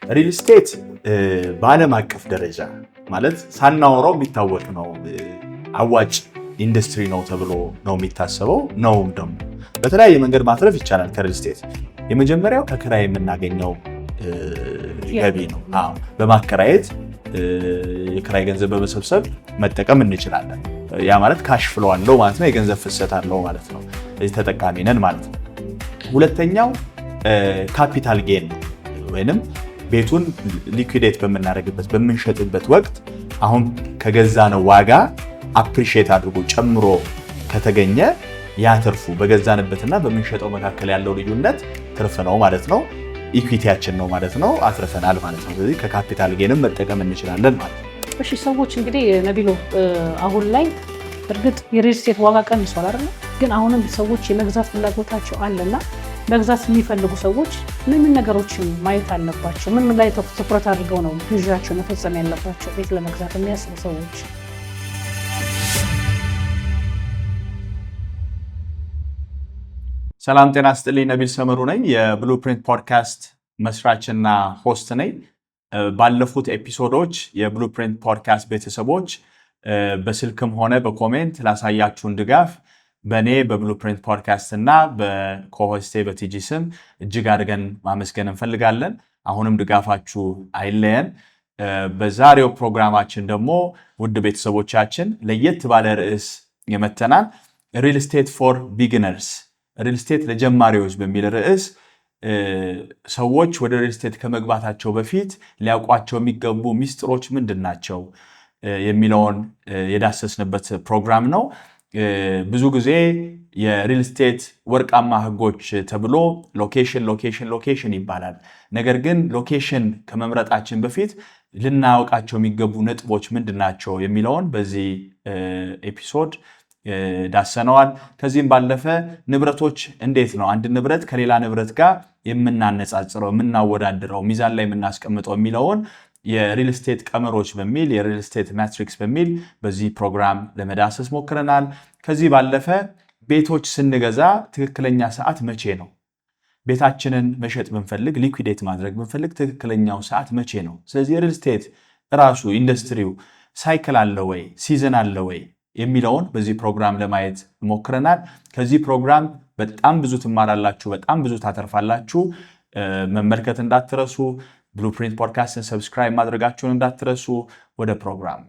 ሪል ስቴት በዓለም አቀፍ ደረጃ ማለት ሳናወራው የሚታወቅ ነው። አዋጭ ኢንዱስትሪ ነው ተብሎ ነው የሚታሰበው። ነውም ደግሞ በተለያየ መንገድ ማትረፍ ይቻላል ከሪል ስቴት። የመጀመሪያው ከክራይ የምናገኘው ገቢ ነው። በማከራየት የክራይ ገንዘብ በመሰብሰብ መጠቀም እንችላለን። ያ ማለት ካሽ ፍሎ አለው ማለት ነው። የገንዘብ ፍሰት አለው ማለት ነው። እዚህ ተጠቃሚ ነን ማለት ነው። ሁለተኛው ካፒታል ጌን ነው። ወይንም ቤቱን ሊኩዊዴት በምናደርግበት በምንሸጥበት ወቅት አሁን ከገዛነው ዋጋ አፕሪሺየት አድርጎ ጨምሮ ከተገኘ ያ ትርፉ በገዛንበትና በምንሸጠው መካከል ያለው ልዩነት ትርፍ ነው ማለት ነው። ኢኩዊቲያችን ነው ማለት ነው። አትርፈናል ማለት ነው። ስለዚህ ከካፒታል ጌንም መጠቀም እንችላለን ማለት ነው። እሺ ሰዎች እንግዲህ ነቢሎ አሁን ላይ እርግጥ የሪል ስቴት ዋጋ ቀንሷል አይደል? ግን አሁንም ሰዎች የመግዛት ፍላጎታቸው አለና መግዛት የሚፈልጉ ሰዎች ምን ነገሮችን ማየት አለባቸው? ምን ላይ ትኩረት አድርገው ነው ግዢያቸውን መፈጸም ያለባቸው ቤት ለመግዛት የሚያስቡ ሰዎች? ሰላም ጤና ይስጥልኝ። ነቢል ሰመሩ ነኝ። የብሉፕሪንት ፖድካስት መስራችና ሆስት ነኝ። ባለፉት ኤፒሶዶች የብሉፕሪንት ፖድካስት ቤተሰቦች በስልክም ሆነ በኮሜንት ላሳያችሁን ድጋፍ በእኔ በብሉፕሪንት ፖድካስት እና በኮሆስቴ በቲጂ ስም እጅግ አድርገን ማመስገን እንፈልጋለን። አሁንም ድጋፋችሁ አይለየን። በዛሬው ፕሮግራማችን ደግሞ ውድ ቤተሰቦቻችን ለየት ባለ ርዕስ የመተናል። ሪል ስቴት ፎር ቢግነርስ፣ ሪል ስቴት ለጀማሪዎች በሚል ርዕስ ሰዎች ወደ ሪል ስቴት ከመግባታቸው በፊት ሊያውቋቸው የሚገቡ ሚስጥሮች ምንድን ናቸው የሚለውን የዳሰስንበት ፕሮግራም ነው። ብዙ ጊዜ የሪል ስቴት ወርቃማ ህጎች ተብሎ ሎኬሽን ይባላል። ነገር ግን ሎኬሽን ከመምረጣችን በፊት ልናውቃቸው የሚገቡ ነጥቦች ምንድናቸው የሚለውን በዚህ ኤፒሶድ ዳሰነዋል። ከዚህም ባለፈ ንብረቶች እንዴት ነው አንድ ንብረት ከሌላ ንብረት ጋር የምናነጻጽረው የምናወዳድረው ሚዛን ላይ የምናስቀምጠው የሚለውን የሪል ስቴት ቀመሮች በሚል የሪል ስቴት ማትሪክስ በሚል በዚህ ፕሮግራም ለመዳሰስ ሞክረናል። ከዚህ ባለፈ ቤቶች ስንገዛ ትክክለኛ ሰዓት መቼ ነው? ቤታችንን መሸጥ ብንፈልግ ሊኩዊዴት ማድረግ ብንፈልግ ትክክለኛው ሰዓት መቼ ነው? ስለዚህ የሪል ስቴት ራሱ ኢንዱስትሪው ሳይክል አለ ወይ ሲዝን አለ ወይ የሚለውን በዚህ ፕሮግራም ለማየት ሞክረናል። ከዚህ ፕሮግራም በጣም ብዙ ትማራላችሁ፣ በጣም ብዙ ታተርፋላችሁ። መመልከት እንዳትረሱ። ብሉፕሪንት ፖድካስትን ሰብስክራይብ ማድረጋችሁን እንዳትረሱ። ወደ ፕሮግራሙ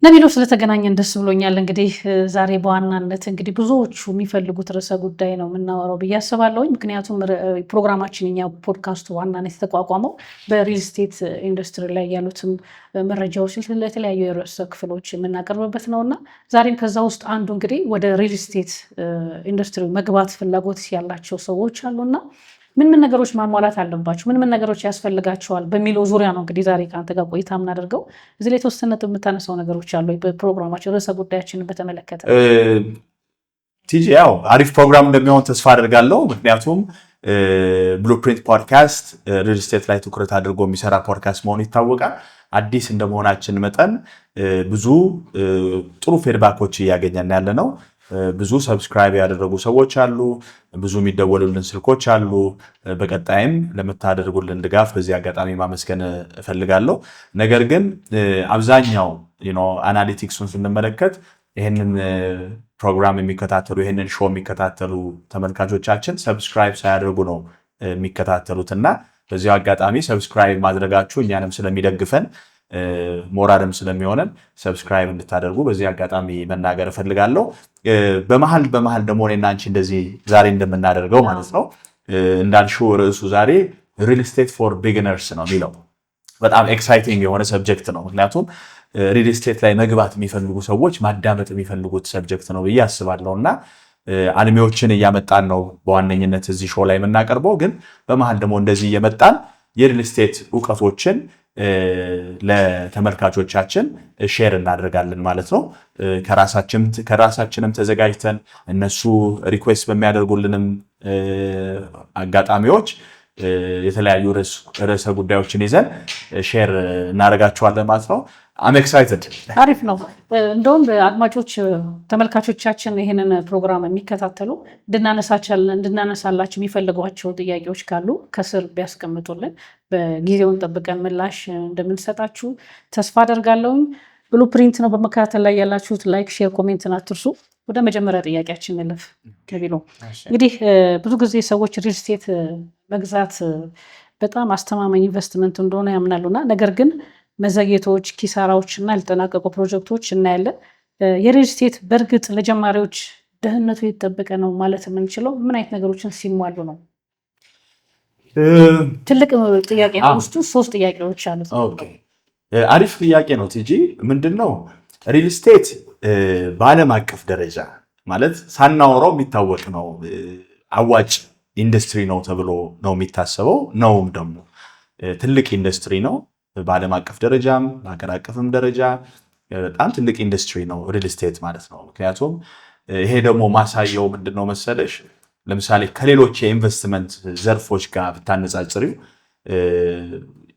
ነቢሎ ስለተገናኘን ደስ ብሎኛል። እንግዲህ ዛሬ በዋናነት እንግዲህ ብዙዎቹ የሚፈልጉት ርዕሰ ጉዳይ ነው የምናወራው ብዬ አስባለሁ። ምክንያቱም ፕሮግራማችን እኛ ፖድካስቱ ዋናነት የተቋቋመው በሪል ስቴት ኢንዱስትሪ ላይ ያሉትን መረጃዎች ለተለያዩ የርዕሰ ክፍሎች የምናቀርብበት ነውና ዛሬም ከዛ ውስጥ አንዱ እንግዲህ ወደ ሪል ስቴት ኢንዱስትሪ መግባት ፍላጎት ያላቸው ሰዎች አሉና ምን ነገሮች ማሟላት አለባቸው፣ ምን ነገሮች ያስፈልጋቸዋል በሚለው ዙሪያ ነው እንግዲህ ዛሬ ከአንተ ጋር ቆይታ የምናደርገው። እዚህ ላይ የተወሰነ የምታነሳው ነገሮች አሉ በፕሮግራማችን ርዕሰ ጉዳያችንን በተመለከተ? ቲጂ ያው አሪፍ ፕሮግራም እንደሚሆን ተስፋ አደርጋለሁ። ምክንያቱም ብሉፕሪንት ፖድካስት ሪል ስቴት ላይ ትኩረት አድርጎ የሚሰራ ፖድካስት መሆኑ ይታወቃል። አዲስ እንደመሆናችን መጠን ብዙ ጥሩ ፊድባኮች እያገኘን ያለ ነው። ብዙ ሰብስክራይብ ያደረጉ ሰዎች አሉ። ብዙ የሚደወሉልን ስልኮች አሉ። በቀጣይም ለምታደርጉልን ድጋፍ በዚህ አጋጣሚ ማመስገን እፈልጋለሁ። ነገር ግን አብዛኛው አናሊቲክሱን ስንመለከት ይህንን ፕሮግራም የሚከታተሉ ይህንን ሾው የሚከታተሉ ተመልካቾቻችን ሰብስክራይብ ሳያደርጉ ነው የሚከታተሉትና በዚህ አጋጣሚ ሰብስክራይብ ማድረጋችሁ እኛንም ስለሚደግፈን ሞራልም ስለሚሆነን ሰብስክራይብ እንድታደርጉ በዚህ አጋጣሚ መናገር እፈልጋለሁ። በመሃል ደግሞ እኔና አንቺ እንደዚህ ዛሬ እንደምናደርገው ማለት ነው እንዳልሽው ርዕሱ ዛሬ ሪል ስቴት ፎር ቢግነርስ ነው የሚለው በጣም ኤክሳይቲንግ የሆነ ሰብጀክት ነው። ምክንያቱም ሪል ስቴት ላይ መግባት የሚፈልጉ ሰዎች ማዳመጥ የሚፈልጉት ሰብጀክት ነው ብዬ አስባለሁ እና አልሚዎችን እያመጣን ነው በዋነኝነት እዚህ ሾው ላይ የምናቀርበው። ግን በመሃል ደግሞ እንደዚህ እየመጣን የሪል ስቴት እውቀቶችን ለተመልካቾቻችን ሼር እናደርጋለን ማለት ነው። ከራሳችንም ተዘጋጅተን እነሱ ሪኩዌስት በሚያደርጉልንም አጋጣሚዎች የተለያዩ ርዕሰ ጉዳዮችን ይዘን ሼር እናደርጋቸዋለን ማለት ነው። I'm excited. አሪፍ ነው። እንደውም አድማጮች ተመልካቾቻችን ይሄንን ፕሮግራም የሚከታተሉ እንድናነሳላችሁ የሚፈልጓቸው ጥያቄዎች ካሉ ከስር ቢያስቀምጡልን በጊዜውን ጠብቀን ምላሽ እንደምንሰጣችሁ ተስፋ አደርጋለሁ። ብሉፕሪንት ነው በመከታተል ላይ ያላችሁት። ላይክ፣ ሼር፣ ኮሜንትን አትርሱ። ወደ መጀመሪያ ጥያቄያችን እንለፍ። ከቢሎ እንግዲህ ብዙ ጊዜ ሰዎች ሪል ስቴት መግዛት በጣም አስተማማኝ ኢንቨስትመንት እንደሆነ ያምናሉና ነገር ግን መዘግየቶች፣ ኪሳራዎች እና ያልተጠናቀቁ ፕሮጀክቶች እናያለን። የሪል ስቴት በእርግጥ ለጀማሪዎች ደህንነቱ የተጠበቀ ነው ማለት የምንችለው ምን አይነት ነገሮችን ሲሟሉ ነው? ትልቅ ጥያቄ ነው። ውስጡ 3 ጥያቄዎች አሉት። አሪፍ ጥያቄ ነው ቲጂ። ምንድነው ሪል ስቴት በዓለም አቀፍ ደረጃ ማለት ሳናወራው የሚታወቅ ነው። አዋጭ ኢንዱስትሪ ነው ተብሎ ነው የሚታሰበው። ነውም ደግሞ ትልቅ ኢንዱስትሪ ነው። በዓለም አቀፍ ደረጃም በሀገር አቀፍም ደረጃ በጣም ትልቅ ኢንዱስትሪ ነው ሪል ስቴት ማለት ነው። ምክንያቱም ይሄ ደግሞ ማሳየው ምንድነው መሰለሽ፣ ለምሳሌ ከሌሎች የኢንቨስትመንት ዘርፎች ጋር ብታነጻጽሪው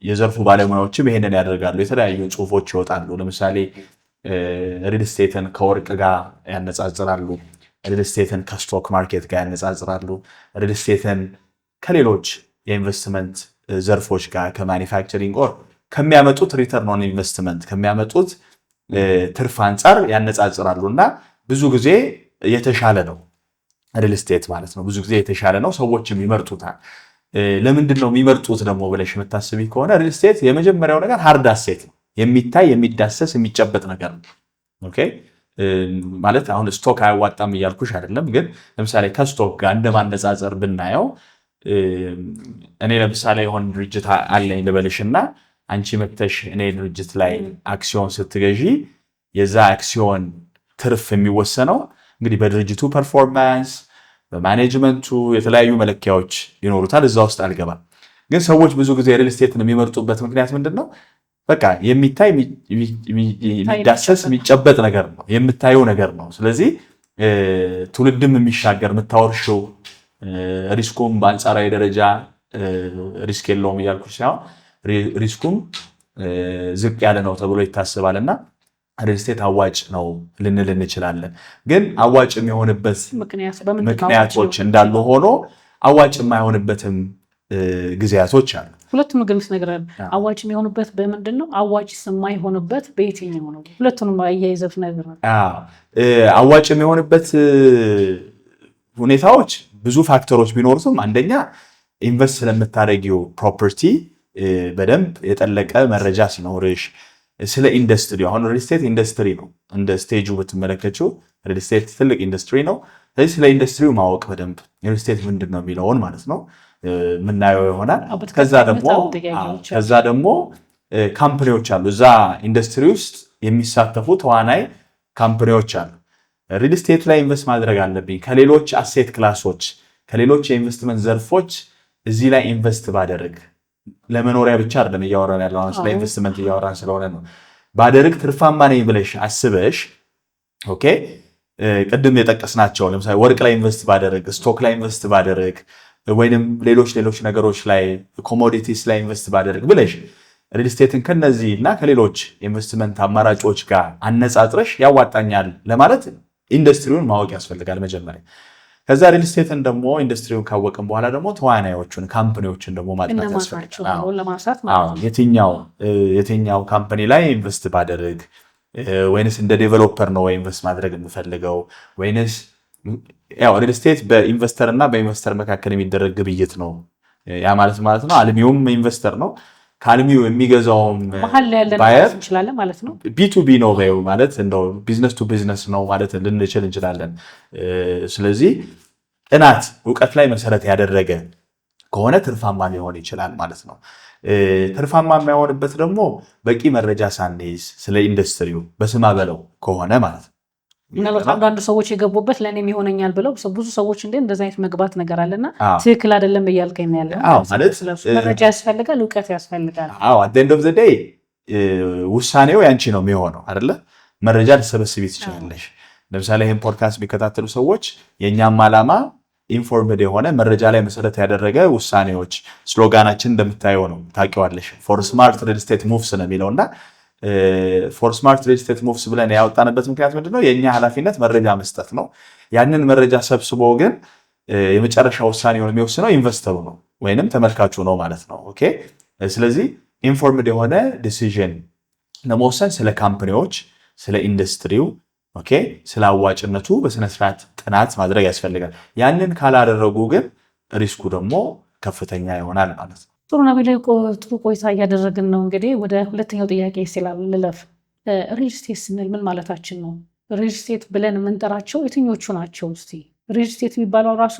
የዘርፉ ባለሙያዎችም ይሄንን ያደርጋሉ። የተለያዩ ጽሁፎች ይወጣሉ። ለምሳሌ ሪል ስቴትን ከወርቅ ጋር ያነጻጽራሉ። ሪል ስቴትን ከስቶክ ማርኬት ጋር ያነጻጽራሉ። ሪል ስቴትን ከሌሎች የኢንቨስትመንት ዘርፎች ጋር ከማኒፋክቸሪንግ ኦር ከሚያመጡት ሪተርን ኦን ኢንቨስትመንት ከሚያመጡት ትርፍ አንጻር ያነጻጽራሉ እና ብዙ ጊዜ የተሻለ ነው ሪል ስቴት ማለት ነው። ብዙ ጊዜ የተሻለ ነው፣ ሰዎችም ይመርጡታል። ለምንድን ነው የሚመርጡት ደግሞ ብለሽ የምታስቢ ከሆነ ሪል ስቴት የመጀመሪያው ነገር ሃርድ አሴት ነው። የሚታይ የሚዳሰስ የሚጨበጥ ነገር ነው። ኦኬ ማለት አሁን ስቶክ አያዋጣም እያልኩሽ አይደለም፣ ግን ለምሳሌ ከስቶክ ጋር እንደማነጻጸር ብናየው እኔ ለምሳሌ የሆነ ድርጅት አለኝ ልበልሽና አንቺ መጥተሽ እኔ ድርጅት ላይ አክሲዮን ስትገዢ የዛ አክሲዮን ትርፍ የሚወሰነው እንግዲህ በድርጅቱ ፐርፎርማንስ፣ በማኔጅመንቱ የተለያዩ መለኪያዎች ይኖሩታል። እዛ ውስጥ አልገባም። ግን ሰዎች ብዙ ጊዜ ሪል ስቴትን የሚመርጡበት ምክንያት ምንድነው? በቃ የሚታይ የሚዳሰስ የሚጨበጥ ነገር ነው፣ የምታየው ነገር ነው። ስለዚህ ትውልድም የሚሻገር የምታወርሽው ሪስኩም በአንጻራዊ ደረጃ ሪስክ የለውም እያልኩ ሳይሆን ሪስኩም ዝቅ ያለ ነው ተብሎ ይታሰባል እና ሪል ስቴት አዋጭ ነው ልንል እንችላለን። ግን አዋጭ የሚሆንበት ምክንያቶች እንዳሉ ሆኖ አዋጭ የማይሆንበትም ጊዜያቶች አሉ። ሁለቱም ግን ትነግራለህ። አዋጭ የሚሆንበት በምንድን ነው? አዋጭ የማይሆንበት በየትኛው ነው? ሁለቱንም አያይዘህ ትነግራለህ። አዋጭ የሚሆንበት ሁኔታዎች ብዙ ፋክተሮች ቢኖሩትም አንደኛ ኢንቨስት ስለምታደርጊው ፕሮፐርቲ በደንብ የጠለቀ መረጃ ሲኖርሽ፣ ስለ ኢንዱስትሪ አሁን ሪል ስቴት ኢንዱስትሪ ነው። እንደ ስቴጁ ብትመለከችው ሪል ስቴት ትልቅ ኢንዱስትሪ ነው። ስለዚህ ስለ ኢንዱስትሪው ማወቅ በደንብ ሪል ስቴት ምንድን ነው የሚለውን ማለት ነው ምናየው ይሆናል። ከዛ ደግሞ ካምፕኒዎች አሉ፣ እዛ ኢንዱስትሪ ውስጥ የሚሳተፉ ተዋናይ ካምፕኒዎች አሉ። ሪል ስቴት ላይ ኢንቨስት ማድረግ አለብኝ ከሌሎች አሴት ክላሶች ከሌሎች የኢንቨስትመንት ዘርፎች እዚህ ላይ ኢንቨስት ባደርግ ለመኖሪያ ብቻ አይደለም እያወራን ያለው፣ አሁን ስለ ኢንቨስትመንት እያወራን ስለሆነ ነው። ባደርግ ትርፋማ ነኝ ብለሽ አስበሽ ኦኬ ቅድም የጠቀስናቸው ለምሳሌ ወርቅ ላይ ኢንቨስት ባደርግ፣ ስቶክ ላይ ኢንቨስት ባደርግ ወይንም ሌሎች ነገሮች ላይ ኮሞዲቲስ ላይ ኢንቨስት ባደርግ ብለሽ ሪል ስቴትን ከነዚህ እና ከሌሎች ኢንቨስትመንት አማራጮች ጋር አነጻጽረሽ ያዋጣኛል ለማለት ኢንዱስትሪውን ማወቅ ያስፈልጋል መጀመሪያ። ከዛ ሪል ስቴትን ደግሞ ኢንዱስትሪውን ካወቅን በኋላ ደግሞ ተዋናዮቹን ካምፓኒዎችን ደግሞ ማጥናት ያስፈልጋል። የትኛው ካምፓኒ ላይ ኢንቨስት ባደርግ ወይንስ እንደ ዴቨሎፐር ነው ኢንቨስት ማድረግ የምፈልገው ወይንስ ያው ሪል ስቴት በኢንቨስተር እና በኢንቨስተር መካከል የሚደረግ ግብይት ነው። ያ ማለት ነው አልሚውም ኢንቨስተር ነው፣ ከአልሚው የሚገዛውም ባየር እንችላለን ማለት ነው። ቢ2ቢ ነው ማለት እንደው ቢዝነስ ቱ ቢዝነስ ነው ማለት ልንችል እንችላለን። ስለዚህ ጥናት እውቀት ላይ መሰረት ያደረገ ከሆነ ትርፋማ ሊሆን ይችላል ማለት ነው። ትርፋማ የሚሆንበት ደግሞ በቂ መረጃ ሳንይዝ ስለ ኢንዱስትሪው በስማ በለው ከሆነ ማለት ነው። ምናልባት አንዳንድ ሰዎች የገቡበት ለእኔም ይሆነኛል ብለው ብዙ ሰዎች እንደዚህ አይነት መግባት ነገር አለና ትክክል አይደለም እያልከኝ ነው ያለው። መረጃ ያስፈልጋል፣ እውቀት ያስፈልጋል። at the end of the day ውሳኔው ያንቺ ነው የሚሆነው አይደለ? መረጃ ልትሰበስቢ ትችላለሽ። ለምሳሌ ይህን ፖድካስት የሚከታተሉ ሰዎች የእኛም ዓላማ ኢንፎርምድ የሆነ መረጃ ላይ መሰረት ያደረገ ውሳኔዎች፣ ስሎጋናችን እንደምታየው ነው ታውቂዋለሽ። ፎር ስማርት ሪል ስቴት ሙቭስ ነው የሚለውና ፎር ስማርት ሪል ስቴት ሙቭስ ብለን ያወጣንበት ምክንያት ምንድነው? የኛ ኃላፊነት መረጃ መስጠት ነው። ያንን መረጃ ሰብስቦ ግን የመጨረሻ ውሳኔውን የሚወስነው ኢንቨስተሩ ነው ወይንም ተመልካቹ ነው ማለት ነው። ኦኬ። ስለዚህ ኢንፎርምድ የሆነ ዲሲዥን ለመወሰን ስለ ካምፓኒዎች፣ ስለ ኢንዱስትሪው፣ ኦኬ፣ ስለ አዋጭነቱ በስነስርዓት ጥናት ማድረግ ያስፈልጋል። ያንን ካላደረጉ ግን ሪስኩ ደግሞ ከፍተኛ ይሆናል ማለት ነው። ጥሩ ነው። ጥሩ ቆይታ እያደረግን ነው። እንግዲህ ወደ ሁለተኛው ጥያቄ ልለፍ። ሪል ስቴት ስንል ምን ማለታችን ነው? ሪል ስቴት ብለን የምንጠራቸው የትኞቹ ናቸው? እስቲ ሪል ስቴት የሚባለው ራሱ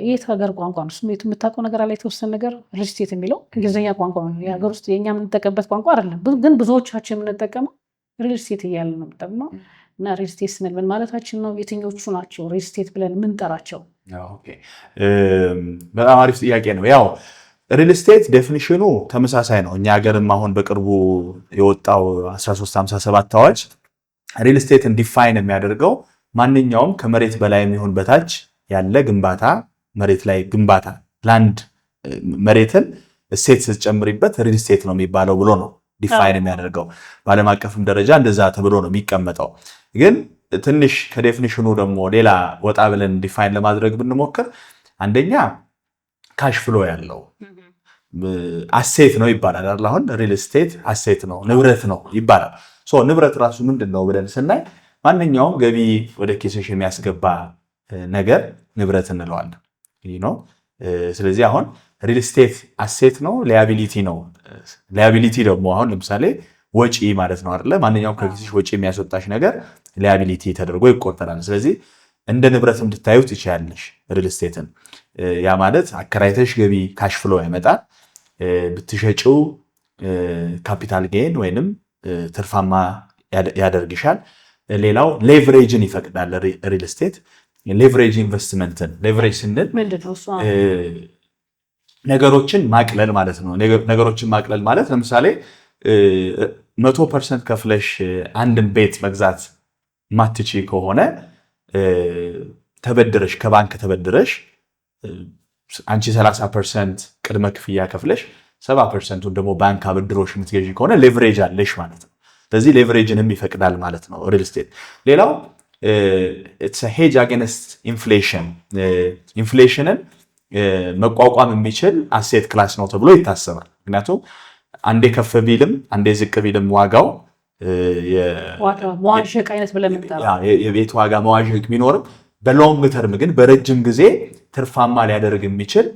የት ሀገር ቋንቋ ነው? ስሜቱ የምታውቀው ነገር አለ? የተወሰነ ነገር ሪል ስቴት የሚለው እንግሊዝኛ ቋንቋ ነው። የሀገር ውስጥ የኛ የምንጠቀምበት ቋንቋ አይደለም፣ ግን ብዙዎቻችን የምንጠቀመው ሪል ስቴት እያለ ነው የምንጠቀመው። እና ሪል ስቴት ስንል ምን ማለታችን ነው? የትኞቹ ናቸው ሪል ስቴት ብለን የምንጠራቸው? በጣም አሪፍ ጥያቄ ነው። ያው ሪል ስቴት ዴፊኒሽኑ ተመሳሳይ ነው። እኛ ሀገርም አሁን በቅርቡ የወጣው 1357 አዋጅ ሪል ስቴትን ዲፋይን የሚያደርገው ማንኛውም ከመሬት በላይ የሚሆን በታች ያለ ግንባታ፣ መሬት ላይ ግንባታ፣ ላንድ መሬትን እሴት ስትጨምሪበት ሪል ስቴት ነው የሚባለው ብሎ ነው ዲፋይን የሚያደርገው። በዓለም አቀፍም ደረጃ እንደዛ ተብሎ ነው የሚቀመጠው። ግን ትንሽ ከዴፊኒሽኑ ደግሞ ሌላ ወጣ ብለን ዲፋይን ለማድረግ ብንሞክር አንደኛ ካሽ ፍሎ ያለው አሴት ነው ይባላል። አሁን ሪል ስቴት አሴት ነው፣ ንብረት ነው ይባላል። ንብረት ራሱ ምንድን ነው ብለን ስናይ ማንኛውም ገቢ ወደ ኪስሽ የሚያስገባ ነገር ንብረት እንለዋለን። ስለዚህ አሁን ሪል ስቴት አሴት ነው፣ ሊያቢሊቲ ነው። ሊያቢሊቲ ደግሞ አሁን ለምሳሌ ወጪ ማለት ነው አይደለ? ማንኛውም ከኪስሽ ወጪ የሚያስወጣሽ ነገር ሊያቢሊቲ ተደርጎ ይቆጠራል። ስለዚህ እንደ ንብረት እንድታዩት ይችላልሽ ሪል ስቴትን። ያ ማለት አከራይተሽ ገቢ ካሽ ፍሎ ያመጣል፣ ብትሸጪው ካፒታል ጌን ወይንም ትርፋማ ያደርግሻል። ሌላው ሌቨሬጅን ይፈቅዳል ሪል ስቴት። ሌቨሬጅ ኢንቨስትመንትን ሌቨሬጅ ስንል ነገሮችን ማቅለል ማለት ነው። ነገሮችን ማቅለል ማለት ለምሳሌ 100% ከፍለሽ አንድን ቤት መግዛት ማትቺ ከሆነ ተበድረሽ ከባንክ ተበድረሽ አንቺ 30% ቅድመ ክፍያ ከፍለሽ 70%ቱን ደግሞ ባንክ አበድሮሽ የምትገዢ ከሆነ ሌቨሬጅ አለሽ ማለት ነው። ስለዚህ ሌቨሬጅንም ይፈቅዳል ማለት ነው ሪል ስቴት። ሌላው ኢትስ አ ሄጅ አጌንስት ኢንፍሌሽን፣ ኢንፍሌሽንን መቋቋም የሚችል አሴት ክላስ ነው ተብሎ ይታሰባል። ምክንያቱም አንዴ ከፍ ቢልም አንዴ ዝቅ ቢልም ዋጋው መዋዠቅ አይነት ብለን የቤት ዋጋ መዋዠቅ ቢኖርም በሎንግ ተርም ግን በረጅም ጊዜ ትርፋማ ሊያደርግ የሚችል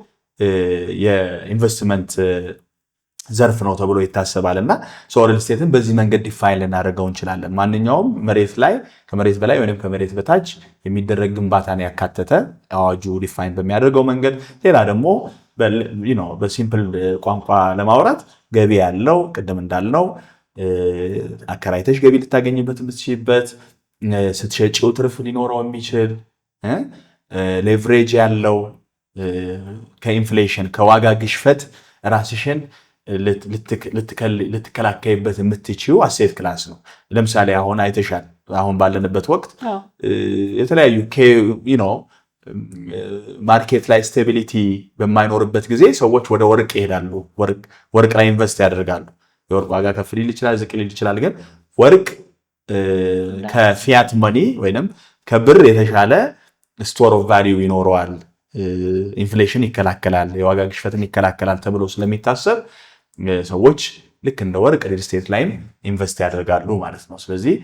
የኢንቨስትመንት ዘርፍ ነው ተብሎ ይታሰባል። እና ሪል ስቴትን በዚህ መንገድ ዲፋይን ልናደርገው እንችላለን። ማንኛውም መሬት ላይ ከመሬት በላይ ወይም ከመሬት በታች የሚደረግ ግንባታን ያካተተ አዋጁ ዲፋይን በሚያደርገው መንገድ። ሌላ ደግሞ በሲምፕል ቋንቋ ለማውራት ገቢ ያለው ቅድም እንዳልነው አከራይተሽ ገቢ ልታገኝበት የምትችልበት፣ ስትሸጪው ትርፍ ሊኖረው የሚችል ሌቨሬጅ ያለው ከኢንፍሌሽን ከዋጋ ግሽፈት ራስሽን ልትከላከይበት የምትችው አሴት ክላስ ነው። ለምሳሌ አሁን አይተሻል። አሁን ባለንበት ወቅት የተለያዩ ማርኬት ላይ ስቴቢሊቲ በማይኖርበት ጊዜ ሰዎች ወደ ወርቅ ይሄዳሉ። ወርቅ ላይ ኢንቨስት ያደርጋሉ። የወርቅ ዋጋ ከፍ ሊል ይችላል፣ ዝቅ ሊል ይችላል። ግን ወርቅ ከፊያት መኒ ወይንም ከብር የተሻለ ስቶር ኦፍ ቫሊዩ ይኖረዋል። ኢንፍሌሽን ይከላከላል፣ የዋጋ ግሽፈትን ይከላከላል ተብሎ ስለሚታሰብ ሰዎች ልክ እንደ ወርቅ ሪል ስቴት ላይም ኢንቨስት ያደርጋሉ ማለት ነው። ስለዚህ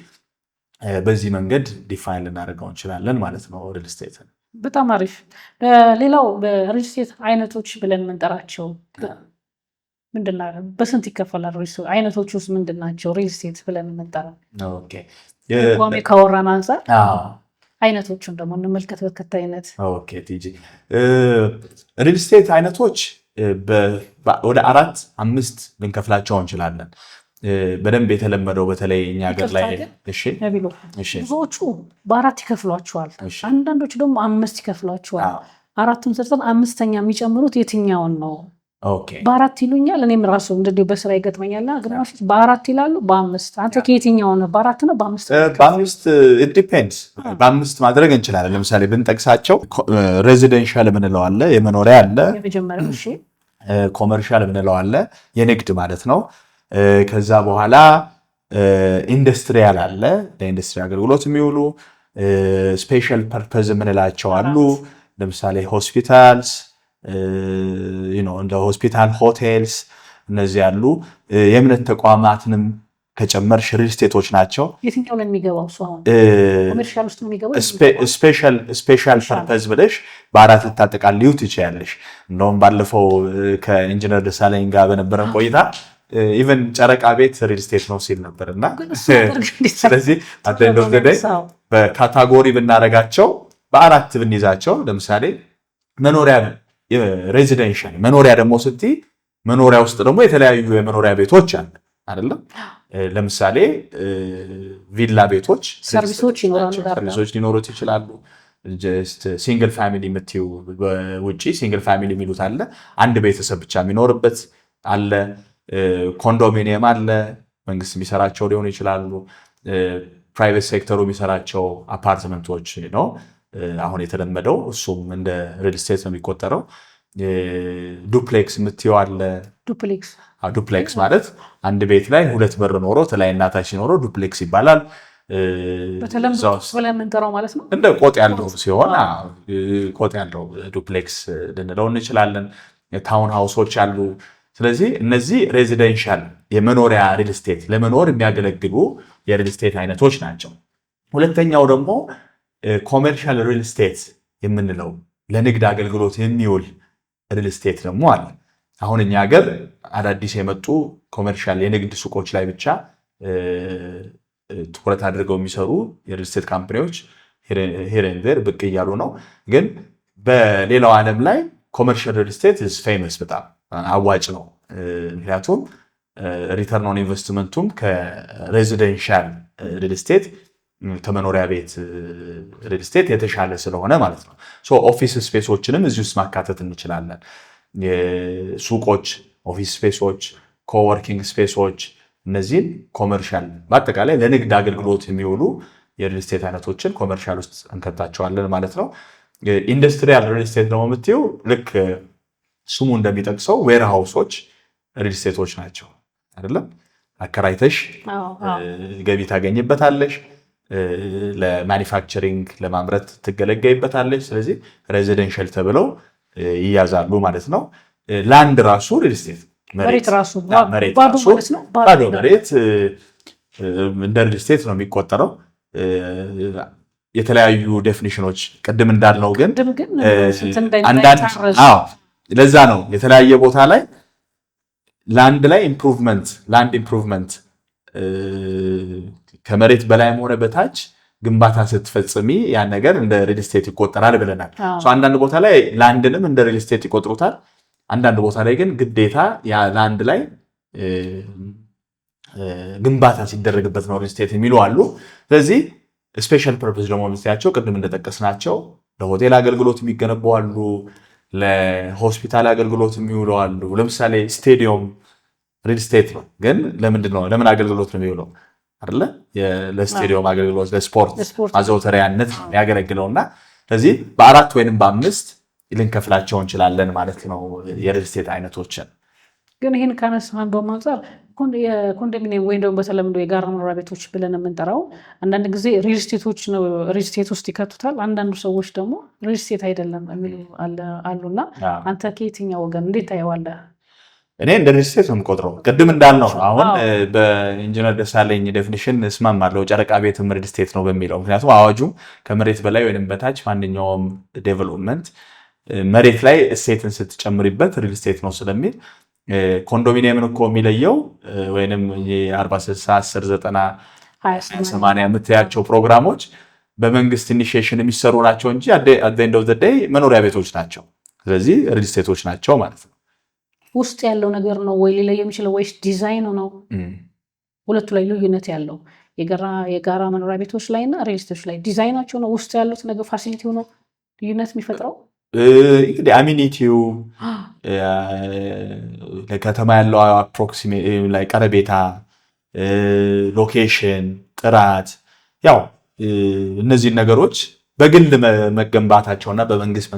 በዚህ መንገድ ዲፋይን ልናደርገው እንችላለን ማለት ነው ሪል ስቴትን። በጣም አሪፍ። ሌላው በሪል ስቴት አይነቶች ብለን የምንጠራቸው ምንድን ናቸው? በስንት ይከፈላል? አይነቶች ውስጥ ምንድን ናቸው ሪል ስቴት ብለን የምንጠራው? ቋሚ ካወራን አንጻር አይነቶቹን ደግሞ እንመልከት በከታይነት። ሪል ስቴት አይነቶች ወደ 4-5 ልንከፍላቸው እንችላለን። በደንብ የተለመደው በተለይ እኛ ሀገር ላይ ብዙዎቹ በ4 ይከፍሏቸዋል፣ አንዳንዶቹ ደግሞ 5 ይከፍሏቸዋል። 4ቱን ሰርተን 5ኛ የሚጨምሩት የትኛውን ነው? በ4 ይሉኛል። እኔም ራሱ እንደ በስራ ይገጥመኛል። ግማሾች በ4 ይላሉ፣ በ5። አንተ ከየትኛው ነው? በ4 ነው በ5? ኢት ዲፔንድስ። በ5 ማድረግ እንችላለን። ለምሳሌ ብንጠቅሳቸው ሬዚደንሻል የምንለው አለ፣ የመኖሪያ አለ፣ ኮመርሻል የምንለው አለ፣ የንግድ ማለት ነው። ከዛ በኋላ ኢንዱስትሪያል አለ፣ ለኢንዱስትሪ አገልግሎት የሚውሉ ስፔሻል ፐርፐዝ የምንላቸው አሉ። ለምሳሌ ሆስፒታልስ፣ እንደ ሆስፒታል ሆቴልስ፣ እነዚህ ያሉ የእምነት ተቋማትንም ከጨመርሽ ሪል ስቴቶች ናቸው። የትኛው ላይ የሚገባው እሱ አሁን ኮሜርሻል ውስጥ ነው የሚገባው? ስፔሻል ፐርፐዝ ብለሽ በአራት ልታጠቃልዩ ትችያለሽ። እንደውም ባለፈው ከኢንጂነር ደሳለኝ ጋር በነበረን ቆይታ ኢቨን ጨረቃ ቤት ሪል ስቴት ነው ሲል ነበር እና ስለዚህ በካታጎሪ ብናደርጋቸው በአራት ብንይዛቸው ለምሳሌ መኖሪያ ሬዚደንሻል መኖሪያ ደግሞ ስትይ መኖሪያ ውስጥ ደግሞ የተለያዩ የመኖሪያ ቤቶች አሉ አይደለም። ለምሳሌ ቪላ ቤቶች ሰርቪሶች ሊኖሩት ይችላሉ። ሲንግል ፋሚሊ የምትይው ውጪ ሲንግል ፋሚሊ የሚሉት አለ። አንድ ቤተሰብ ብቻ የሚኖርበት አለ። ኮንዶሚኒየም አለ። መንግስት የሚሰራቸው ሊሆኑ ይችላሉ። ፕራይቬት ሴክተሩ የሚሰራቸው አፓርትመንቶች ነው አሁን የተለመደው። እሱም እንደ ሪል ስቴት ነው የሚቆጠረው። ዱፕሌክስ የምትይው አለ። ዱፕሌክስ ማለት አንድ ቤት ላይ ሁለት በር ኖሮ ተላይና ታች ሲኖረው ዱፕሌክስ ይባላል። ማለት ነው። እንደ ቆጥ ያለው ሲሆን ቆጥ ያለው ዱፕሌክስ ልንለው እንችላለን። ታውን ሃውሶች አሉ። ስለዚህ እነዚህ ሬዚደንሻል የመኖሪያ ሪል ስቴት ለመኖር የሚያገለግሉ የሪል ስቴት አይነቶች ናቸው። ሁለተኛው ደግሞ ኮሜርሻል ሪል ስቴት የምንለው ለንግድ አገልግሎት የሚውል ሪል ስቴት ደግሞ አለ። አሁን እኛ ሀገር አዳዲስ የመጡ ኮሜርሻል የንግድ ሱቆች ላይ ብቻ ትኩረት አድርገው የሚሰሩ የሪል ስቴት ካምፓኒዎች ሄሬንዴር ብቅ እያሉ ነው። ግን በሌላው ዓለም ላይ ኮሜርሻል ሪል ስቴት ፌመስ በጣም አዋጭ ነው። ምክንያቱም ሪተርን ኦን ኢንቨስትመንቱም ከሬዚደንሻል ሪል ስቴት ከመኖሪያ ቤት ሪል ስቴት የተሻለ ስለሆነ ማለት ነው። ኦፊስ ስፔሶችንም እዚህ ውስጥ ማካተት እንችላለን። ሱቆች፣ ኦፊስ ስፔሶች፣ ኮወርኪንግ ስፔሶች እነዚህን ኮመርሻል በአጠቃላይ ለንግድ አገልግሎት የሚውሉ የሪል ስቴት አይነቶችን ኮመርሻል ውስጥ እንከታቸዋለን ማለት ነው። ኢንዱስትሪያል ሪል ስቴት ደግሞ የምትይው ልክ ስሙ እንደሚጠቅሰው ዌር ሃውሶች ሪል ስቴቶች ናቸው አይደለም። አከራይተሽ ገቢ ታገኝበታለሽ። ለማኒፋክቸሪንግ ለማምረት ትገለገይበታለች። ስለዚህ ሬዚደንሻል ተብለው ይያዛሉ ማለት ነው። ላንድ ራሱ ሪል ስቴት መሬት ራሱ ባዶ መሬት እንደ ሪል ስቴት ነው የሚቆጠረው። የተለያዩ ዴፊኒሽኖች ቅድም እንዳልነው ግን አንዳንድ ለዛ ነው የተለያየ ቦታ ላይ ላንድ ላይ ላንድ ኢምፕሩቭመንት ከመሬት በላይም ሆነ በታች ግንባታ ስትፈጽሚ ያን ነገር እንደ ሪል ስቴት ይቆጠራል ብለናል። አንዳንድ ቦታ ላይ ላንድንም እንደ ሪል ስቴት ይቆጥሩታል። አንዳንድ ቦታ ላይ ግን ግዴታ ላንድ ላይ ግንባታ ሲደረግበት ነው ሪል ስቴት የሚሉ አሉ። ስለዚህ ስፔሻል ፐርፐዝ ደግሞ የምትያቸው ቅድም እንደጠቀስናቸው ለሆቴል አገልግሎት የሚገነቡ አሉ፣ ለሆስፒታል አገልግሎት የሚውሉ አሉ። ለምሳሌ ስቴዲየም ሪል ስቴት ነው፣ ግን ለምን አገልግሎት ነው የሚውለው? አይደለ? ለስቴዲየም አገልግሎት ለስፖርት ማዘውተሪያነት ነው የሚያገለግለውና ስለዚህ በአራት ወይንም በአምስት ልንከፍላቸው እንችላለን ማለት ነው የሪል ስቴት አይነቶችን። ግን ይህን ካነሳን በማንጻር የኮንዶሚኒየም ወይም ደግሞ በተለምዶ የጋራ መኖሪያ ቤቶች ብለን የምንጠራው አንዳንድ ጊዜ ሪል ስቴት ውስጥ ይከቱታል። አንዳንዱ ሰዎች ደግሞ ሪል ስቴት አይደለም የሚሉ አሉና አንተ ከየትኛው ወገን እንዴት ታየዋለህ? እኔ እንደ ሪል ስቴት ነው የምቆጥረው። ቅድም እንዳልነው አሁን በኢንጂነር ደሳለኝ ዴፊኒሽን እስማማለሁ፣ ጨረቃ ቤትም ሪል ስቴት ነው በሚለው። ምክንያቱም አዋጁ ከመሬት በላይ ወይም በታች ማንኛውም ዴቨሎፕመንት መሬት ላይ እሴትን ስትጨምሪበት ሪል ስቴት ነው ስለሚል ኮንዶሚኒየምን እኮ የሚለየው ወይም 40/60/10/90/80 የምትያቸው ፕሮግራሞች በመንግስት ኢኒሺዬሽን የሚሰሩ ናቸው እንጂ አት ዘ ኤንድ ኦፍ ዘ ዴይ መኖሪያ ቤቶች ናቸው። ስለዚህ ሪል ስቴቶች ናቸው ማለት ነው። ውስጥ ያለው ነገር ነው ወይ ሊለይ የሚችለው ወይስ ዲዛይኑ ነው? ሁለቱ ላይ ልዩነት ያለው የጋራ መኖሪያ ቤቶች ላይ እና ሪል ስቴቶች ላይ ዲዛይናቸው ነው ውስጥ ያሉት ነገር ፋሲሊቲው ነው ልዩነት የሚፈጥረው። እንግዲህ አሚኒቲው ለከተማ ያለው አፕሮክሲሜት ላይ ቀረቤታ፣ ሎኬሽን፣ ጥራት ያው እነዚህን ነገሮች በግል መገንባታቸውና በመንግስት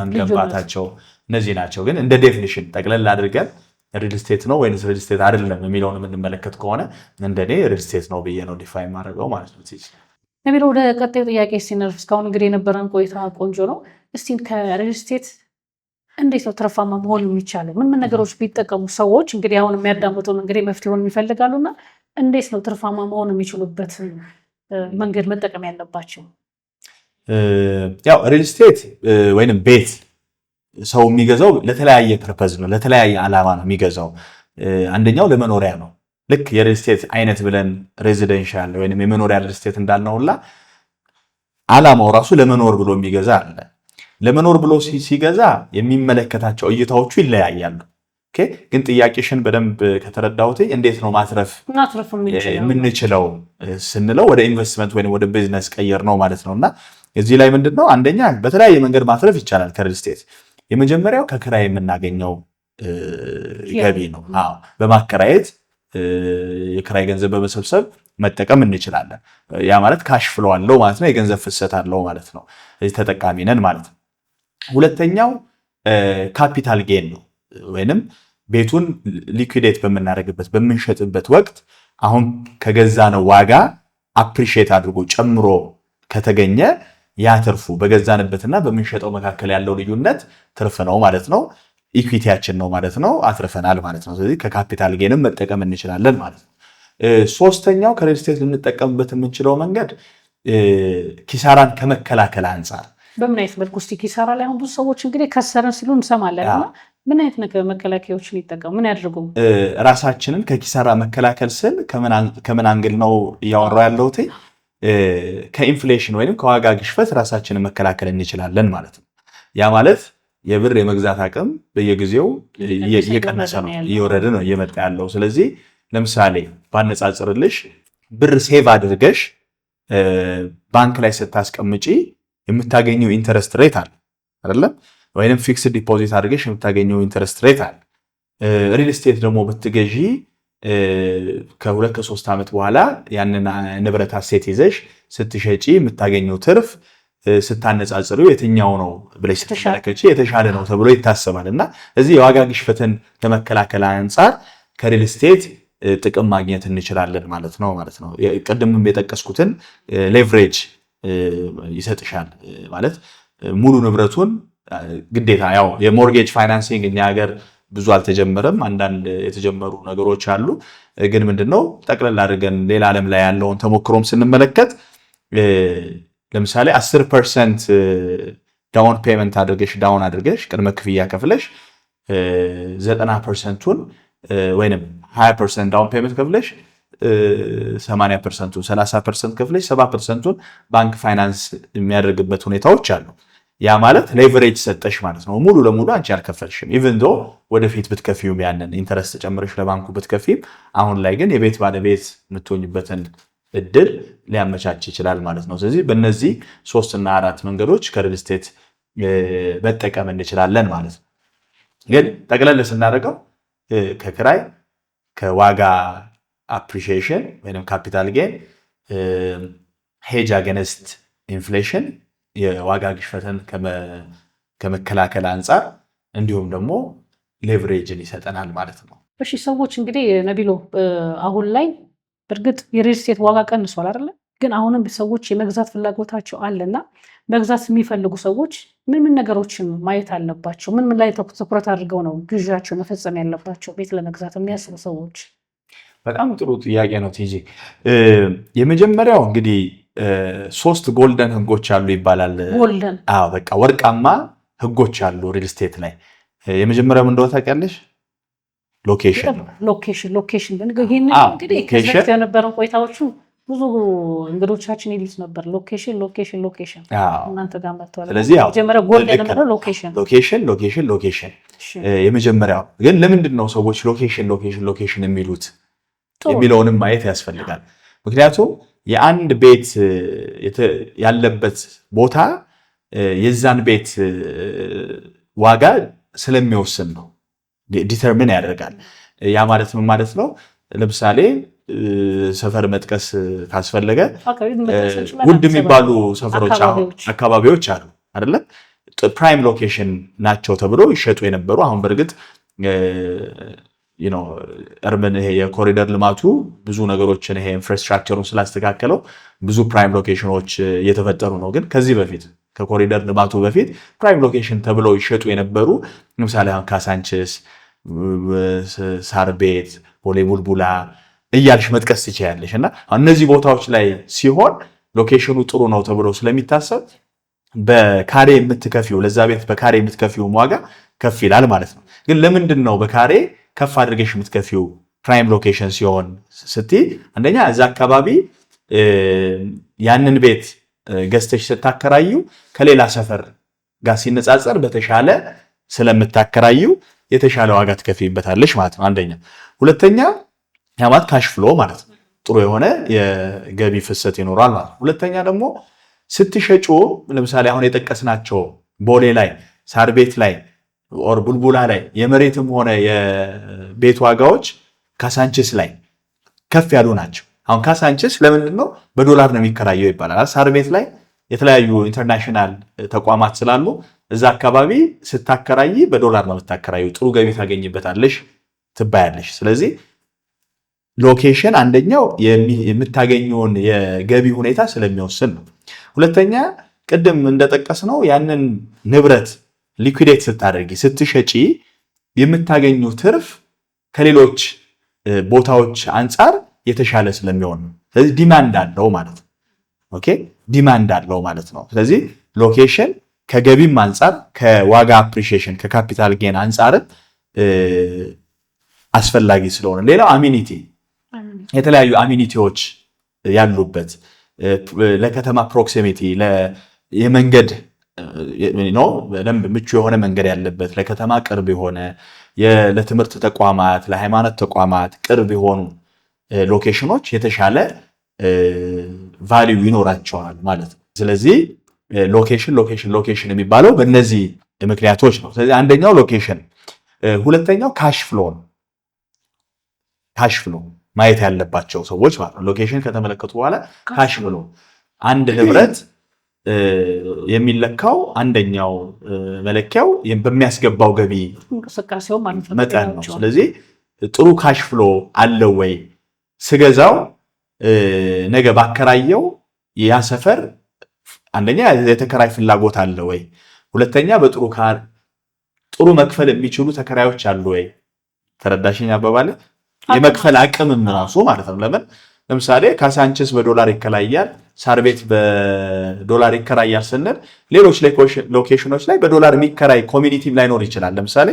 መገንባታቸው እነዚህ ናቸው። ግን እንደ ዴፊኒሽን ጠቅለል አድርገን ሪል ስቴት ነው ወይስ ሪል ስቴት አይደለም የሚለውን የምንመለከት ከሆነ እንደኔ ሪል ስቴት ነው ብዬ ነው ዲፋይን ማድረገው ማለት ነው። ነቢል ወደ ቀጣዩ ጥያቄ ሲነርፍ እስካሁን እንግዲህ የነበረን ቆይታ ቆንጆ ነው። እስቲ ከሪል ስቴት እንዴት ነው ትርፋማ መሆን የሚቻለው? ምን ነገሮች ቢጠቀሙ ሰዎች እንግዲህ አሁን የሚያዳምጡን እንግዲህ መፍትሄውን ይፈልጋሉና እንዴት ነው ትርፋማ መሆን የሚችሉበት መንገድ መጠቀም ያለባቸው? ያው ሪል ስቴት ወይንም ቤት ሰው የሚገዛው ለተለያየ ፐርፐዝ ነው፣ ለተለያየ ዓላማ ነው የሚገዛው። አንደኛው ለመኖሪያ ነው። ልክ የሪል ስቴት አይነት ብለን ሬዚደንሻል ወይንም የመኖሪያ ሪል ስቴት እንዳልነውላ ዓላማው ራሱ ለመኖር ብሎ የሚገዛ አለ። ለመኖር ብሎ ሲገዛ የሚመለከታቸው እይታዎቹ ይለያያሉ። ግን ጥያቄሽን በደንብ ከተረዳሁት እንዴት ነው ማትረፍ የምንችለው ስንለው ወደ ኢንቨስትመንት ወይም ወደ ቢዝነስ ቀየር ነው ማለት ነውና እዚህ ላይ ምንድነው አንደኛ በተለያየ መንገድ ማትረፍ ይቻላል ከሪል ስቴት። የመጀመሪያው ከክራይ የምናገኘው ገቢ ነው። በማከራየት የክራይ ገንዘብ በመሰብሰብ መጠቀም እንችላለን። ያ ማለት ካሽ ፍሎ አለው ማለት ነው፣ የገንዘብ ፍሰት አለው ማለት ነው። እዚህ ተጠቃሚ ነን ማለት ነው። ሁለተኛው ካፒታል ጌን ነው። ወይንም ቤቱን ሊኩዊዴት በምናደርግበት በምንሸጥበት ወቅት አሁን ከገዛነው ዋጋ አፕሪሺየት አድርጎ ጨምሮ ከተገኘ ያ ትርፉ በገዛንበትና በምንሸጠው መካከል ያለው ልዩነት ትርፍ ነው ማለት ነው። ኢኩዊቲያችን ነው ማለት ነው። አትርፈናል ማለት ነው። ስለዚህ ከካፒታል ጌንም መጠቀም እንችላለን ማለት ነው። ሶስተኛው ከሪል ስቴት ልንጠቀምበት የምንችለው መንገድ ኪሳራን ከመከላከል አንጻር በምን አይነት መልኩ እስቲ ኪሳራ ላይ አሁን ብዙ ሰዎች እንግዲህ ከሰረን ሲሉ እንሰማለን እና ምን አይነት መከላከያዎችን ይጠቀሙ? ምን ያድርጉ? ራሳችንን ከኪሳራ መከላከል ስል ከምን አንግል ነው እያወራው ያለሁት? ከኢንፍሌሽን ወይም ከዋጋ ግሽበት ራሳችንን መከላከል እንችላለን ማለት ነው። ያ ማለት የብር የመግዛት አቅም በየጊዜው እየቀነሰ ነው፣ እየወረደ ነው እየመጣ ያለው። ስለዚህ ለምሳሌ ባነጻጽርልሽ ብር ሴቭ አድርገሽ ባንክ ላይ ስታስቀምጪ የምታገኘው ኢንተረስት ሬት አለ አይደለም? ወይንም ፊክስድ ዲፖዚት አድርገሽ የምታገኘው ኢንተረስት ሬት አለ። ሪል ስቴት ደግሞ ብትገዢ ከ2 ከ3 ዓመት በኋላ ያንን ንብረት አሴት ይዘሽ ስትሸጪ የምታገኘው ትርፍ ስታነጻጽሪው የትኛው ነው ብለሽ ስትመለከቺ የተሻለ ነው ተብሎ ይታሰባል። እና እዚህ የዋጋ ግሽበትን ከመከላከል አንጻር ከሪል ስቴት ጥቅም ማግኘት እንችላለን ማለት ነው። ቅድምም የጠቀስኩትን ሌቨሬጅ ይሰጥሻል ማለት ሙሉ ንብረቱን ግዴታ ያው የሞርጌጅ ፋይናንሲንግ እኛ ሀገር ብዙ አልተጀመረም። አንዳንድ የተጀመሩ ነገሮች አሉ። ግን ምንድነው ጠቅለል አድርገን ሌላ ዓለም ላይ ያለውን ተሞክሮም ስንመለከት ለምሳሌ 10% ዳውን ፔመንት አድርገሽ ቅድመ ክፍያ ከፍለሽ 90%ቱን ወይንም 20% ዳውን ፔመንት ከፍለሽ 80%ቱን 30% ከፍለሽ 70%ቱን ባንክ ፋይናንስ የሚያደርግበት ሁኔታዎች አሉ። ያ ማለት ሌቨሬጅ ሰጠሽ ማለት ነው። ሙሉ ለሙሉ አንቺ አልከፈልሽም። ኢቭን ዶ ወደፊት ብትከፊውም ያንን ኢንተረስት ጨምረሽ ለባንኩ ብትከፊም፣ አሁን ላይ ግን የቤት ባለቤት የምትሆኝበትን እድል ሊያመቻች ይችላል ማለት ነው። ስለዚህ በእነዚህ 3 እና 4 መንገዶች ከሪል ስቴት መጠቀም እንችላለን ማለት ነው። ግን ጠቅለል ስናደርገው ከክራይ፣ ከዋጋ አፕሪሺዬሽን ወይም ካፒታል ጌን፣ ሄጅ አገንስት ኢንፍሌሽን የዋጋ ግሽበትን ከመከላከል አንጻር እንዲሁም ደግሞ ሌቨሬጅን ይሰጠናል ማለት ነው። እሺ ሰዎች እንግዲህ ነቢሎ አሁን ላይ በእርግጥ የሪል ስቴት ዋጋ ቀንሷል አይደለ? ግን አሁንም ሰዎች የመግዛት ፍላጎታቸው አለና መግዛት የሚፈልጉ ሰዎች ምን ነገሮችን ማየት አለባቸው? ምን ላይ ትኩረት አድርገው ነው ግዣቸው መፈጸም ያለባቸው ቤት ለመግዛት የሚያስቡ ሰዎች? በጣም ጥሩ ጥያቄ ነው ቲጂ። የመጀመሪያው እንግዲህ 3 ጎልደን ህጎች አሉ ይባላል። ጎልደን? አዎ በቃ ወርቃማ ህጎች አሉ ሪል ስቴት ላይ። የመጀመሪያው ምን እንደሆነ ታውቂያለሽ? ሎኬሽን ግን ይሄን እንግዲህ ከዚህ የነበረው ቆይታዎቹ ብዙ እንግዶቻችን ይሉት ነበር ሎኬሽን እናንተ ጋር መጥቷል። ስለዚህ መጀመሪያ ጎልደን ነው ሎኬሽን የመጀመሪያው። ግን ለምንድን ነው ሰዎች ሎኬሽን የሚሉት የሚለውንም ማየት ያስፈልጋል። ምክንያቱም የአንድ ቤት ያለበት ቦታ የዛን ቤት ዋጋ ስለሚወስን ነው፣ ዲተርሚን ያደርጋል። ያ ማለት ምን ማለት ነው? ለምሳሌ ሰፈር መጥቀስ ካስፈለገ ውድ የሚባሉ ሰፈሮች አካባቢዎች አሉ አይደለ? ፕራይም ሎኬሽን ናቸው ተብሎ ይሸጡ የነበሩ አሁን በእርግጥ እርምን ይሄ የኮሪደር ልማቱ ብዙ ነገሮችን ይሄ ኢንፍራስትራክቸሩን ስላስተካከለው ብዙ ፕራይም ሎኬሽኖች እየተፈጠሩ ነው። ግን ከዚህ በፊት ከኮሪደር ልማቱ በፊት ፕራይም ሎኬሽን ተብለው ይሸጡ የነበሩ ለምሳሌ ካሳንችስ፣ ሳር ቤት፣ ቦሌ ቡልቡላ እያልሽ መጥቀስ ትችያለሽ። እና እነዚህ ቦታዎች ላይ ሲሆን ሎኬሽኑ ጥሩ ነው ተብሎ ስለሚታሰብ በካሬ የምትከፊው ለዛ ቤት በካሬ የምትከፊው ዋጋ ከፍ ይላል ማለት ነው። ግን ለምንድን ነው በካሬ ከፍ አድርገሽ የምትከፊው ፕራይም ሎኬሽን ሲሆን ስትይ፣ አንደኛ እዛ አካባቢ ያንን ቤት ገዝተሽ ስታከራዩ ከሌላ ሰፈር ጋር ሲነጻጸር በተሻለ ስለምታከራዩ የተሻለ ዋጋ ትከፊበታለሽ ማለት ነው። አንደኛ። ሁለተኛ ያማት ካሽ ፍሎ ማለት ነው። ጥሩ የሆነ የገቢ ፍሰት ይኖራል ማለት ነው። ሁለተኛ ደግሞ ስትሸጩ ለምሳሌ አሁን የጠቀስናቸው ቦሌ ላይ፣ ሳር ቤት ላይ ኦር ቡልቡላ ላይ የመሬትም ሆነ የቤት ዋጋዎች ካሳንችስ ላይ ከፍ ያሉ ናቸው። አሁን ካሳንችስ ለምንድን ነው በዶላር ነው የሚከራየው ይባላል። ሳር ቤት ላይ የተለያዩ ኢንተርናሽናል ተቋማት ስላሉ እዛ አካባቢ ስታከራይ በዶላር ነው የምታከራዩ፣ ጥሩ ገቢ ታገኝበታለሽ ትባያለሽ። ስለዚህ ሎኬሽን አንደኛው የምታገኘውን የገቢ ሁኔታ ስለሚወስን ነው። ሁለተኛ ቅድም እንደጠቀስነው ያንን ንብረት ሊኩዊዴት ስታደርጊ ስትሸጪ የምታገኙ ትርፍ ከሌሎች ቦታዎች አንጻር የተሻለ ስለሚሆን ነው። ስለዚህ ዲማንድ አለው ማለት ነው። ኦኬ ዲማንድ አለው ማለት ነው። ስለዚህ ሎኬሽን ከገቢም አንጻር ከዋጋ አፕሪሺዬሽን ከካፒታል ጌን አንጻር አስፈላጊ ስለሆነ፣ ሌላው አሚኒቲ የተለያዩ አሚኒቲዎች ያሉበት ለከተማ ፕሮክሲሚቲ የመንገድ በደንብ ምቹ የሆነ መንገድ ያለበት ለከተማ ቅርብ የሆነ ለትምህርት ተቋማት ለሃይማኖት ተቋማት ቅርብ የሆኑ ሎኬሽኖች የተሻለ ቫልዩ ይኖራቸዋል ማለት ነው። ስለዚህ ሎኬሽን የሚባለው በእነዚህ ምክንያቶች ነው። ስለዚህ አንደኛው ሎኬሽን፣ ሁለተኛው ካሽ ፍሎ ነው። ካሽ ፍሎ ማየት ያለባቸው ሰዎች ማለት ነው። ሎኬሽን ከተመለከቱ በኋላ ካሽ ፍሎ አንድ ንብረት የሚለካው አንደኛው መለኪያው በሚያስገባው ገቢ እንቅስቃሴው መጠን ነው። ስለዚህ ጥሩ ካሽ ፍሎ አለው ወይ ስገዛው ነገ ባከራየው ያ ሰፈር አንደኛ የተከራይ ፍላጎት አለ ወይ፣ ሁለተኛ ጥሩ መክፈል የሚችሉ ተከራዮች አሉ ወይ። ተረዳሽኝ አባባለ የመክፈል አቅምም ራሱ ማለት ነው። ለምሳሌ ካሳንችስ በዶላር ይከራያል፣ ሳር ቤት በዶላር ይከራያል ስንል ሌሎች ሎኬሽኖች ላይ በዶላር የሚከራይ ኮሚኒቲ ላይኖር ይችላል። ለምሳሌ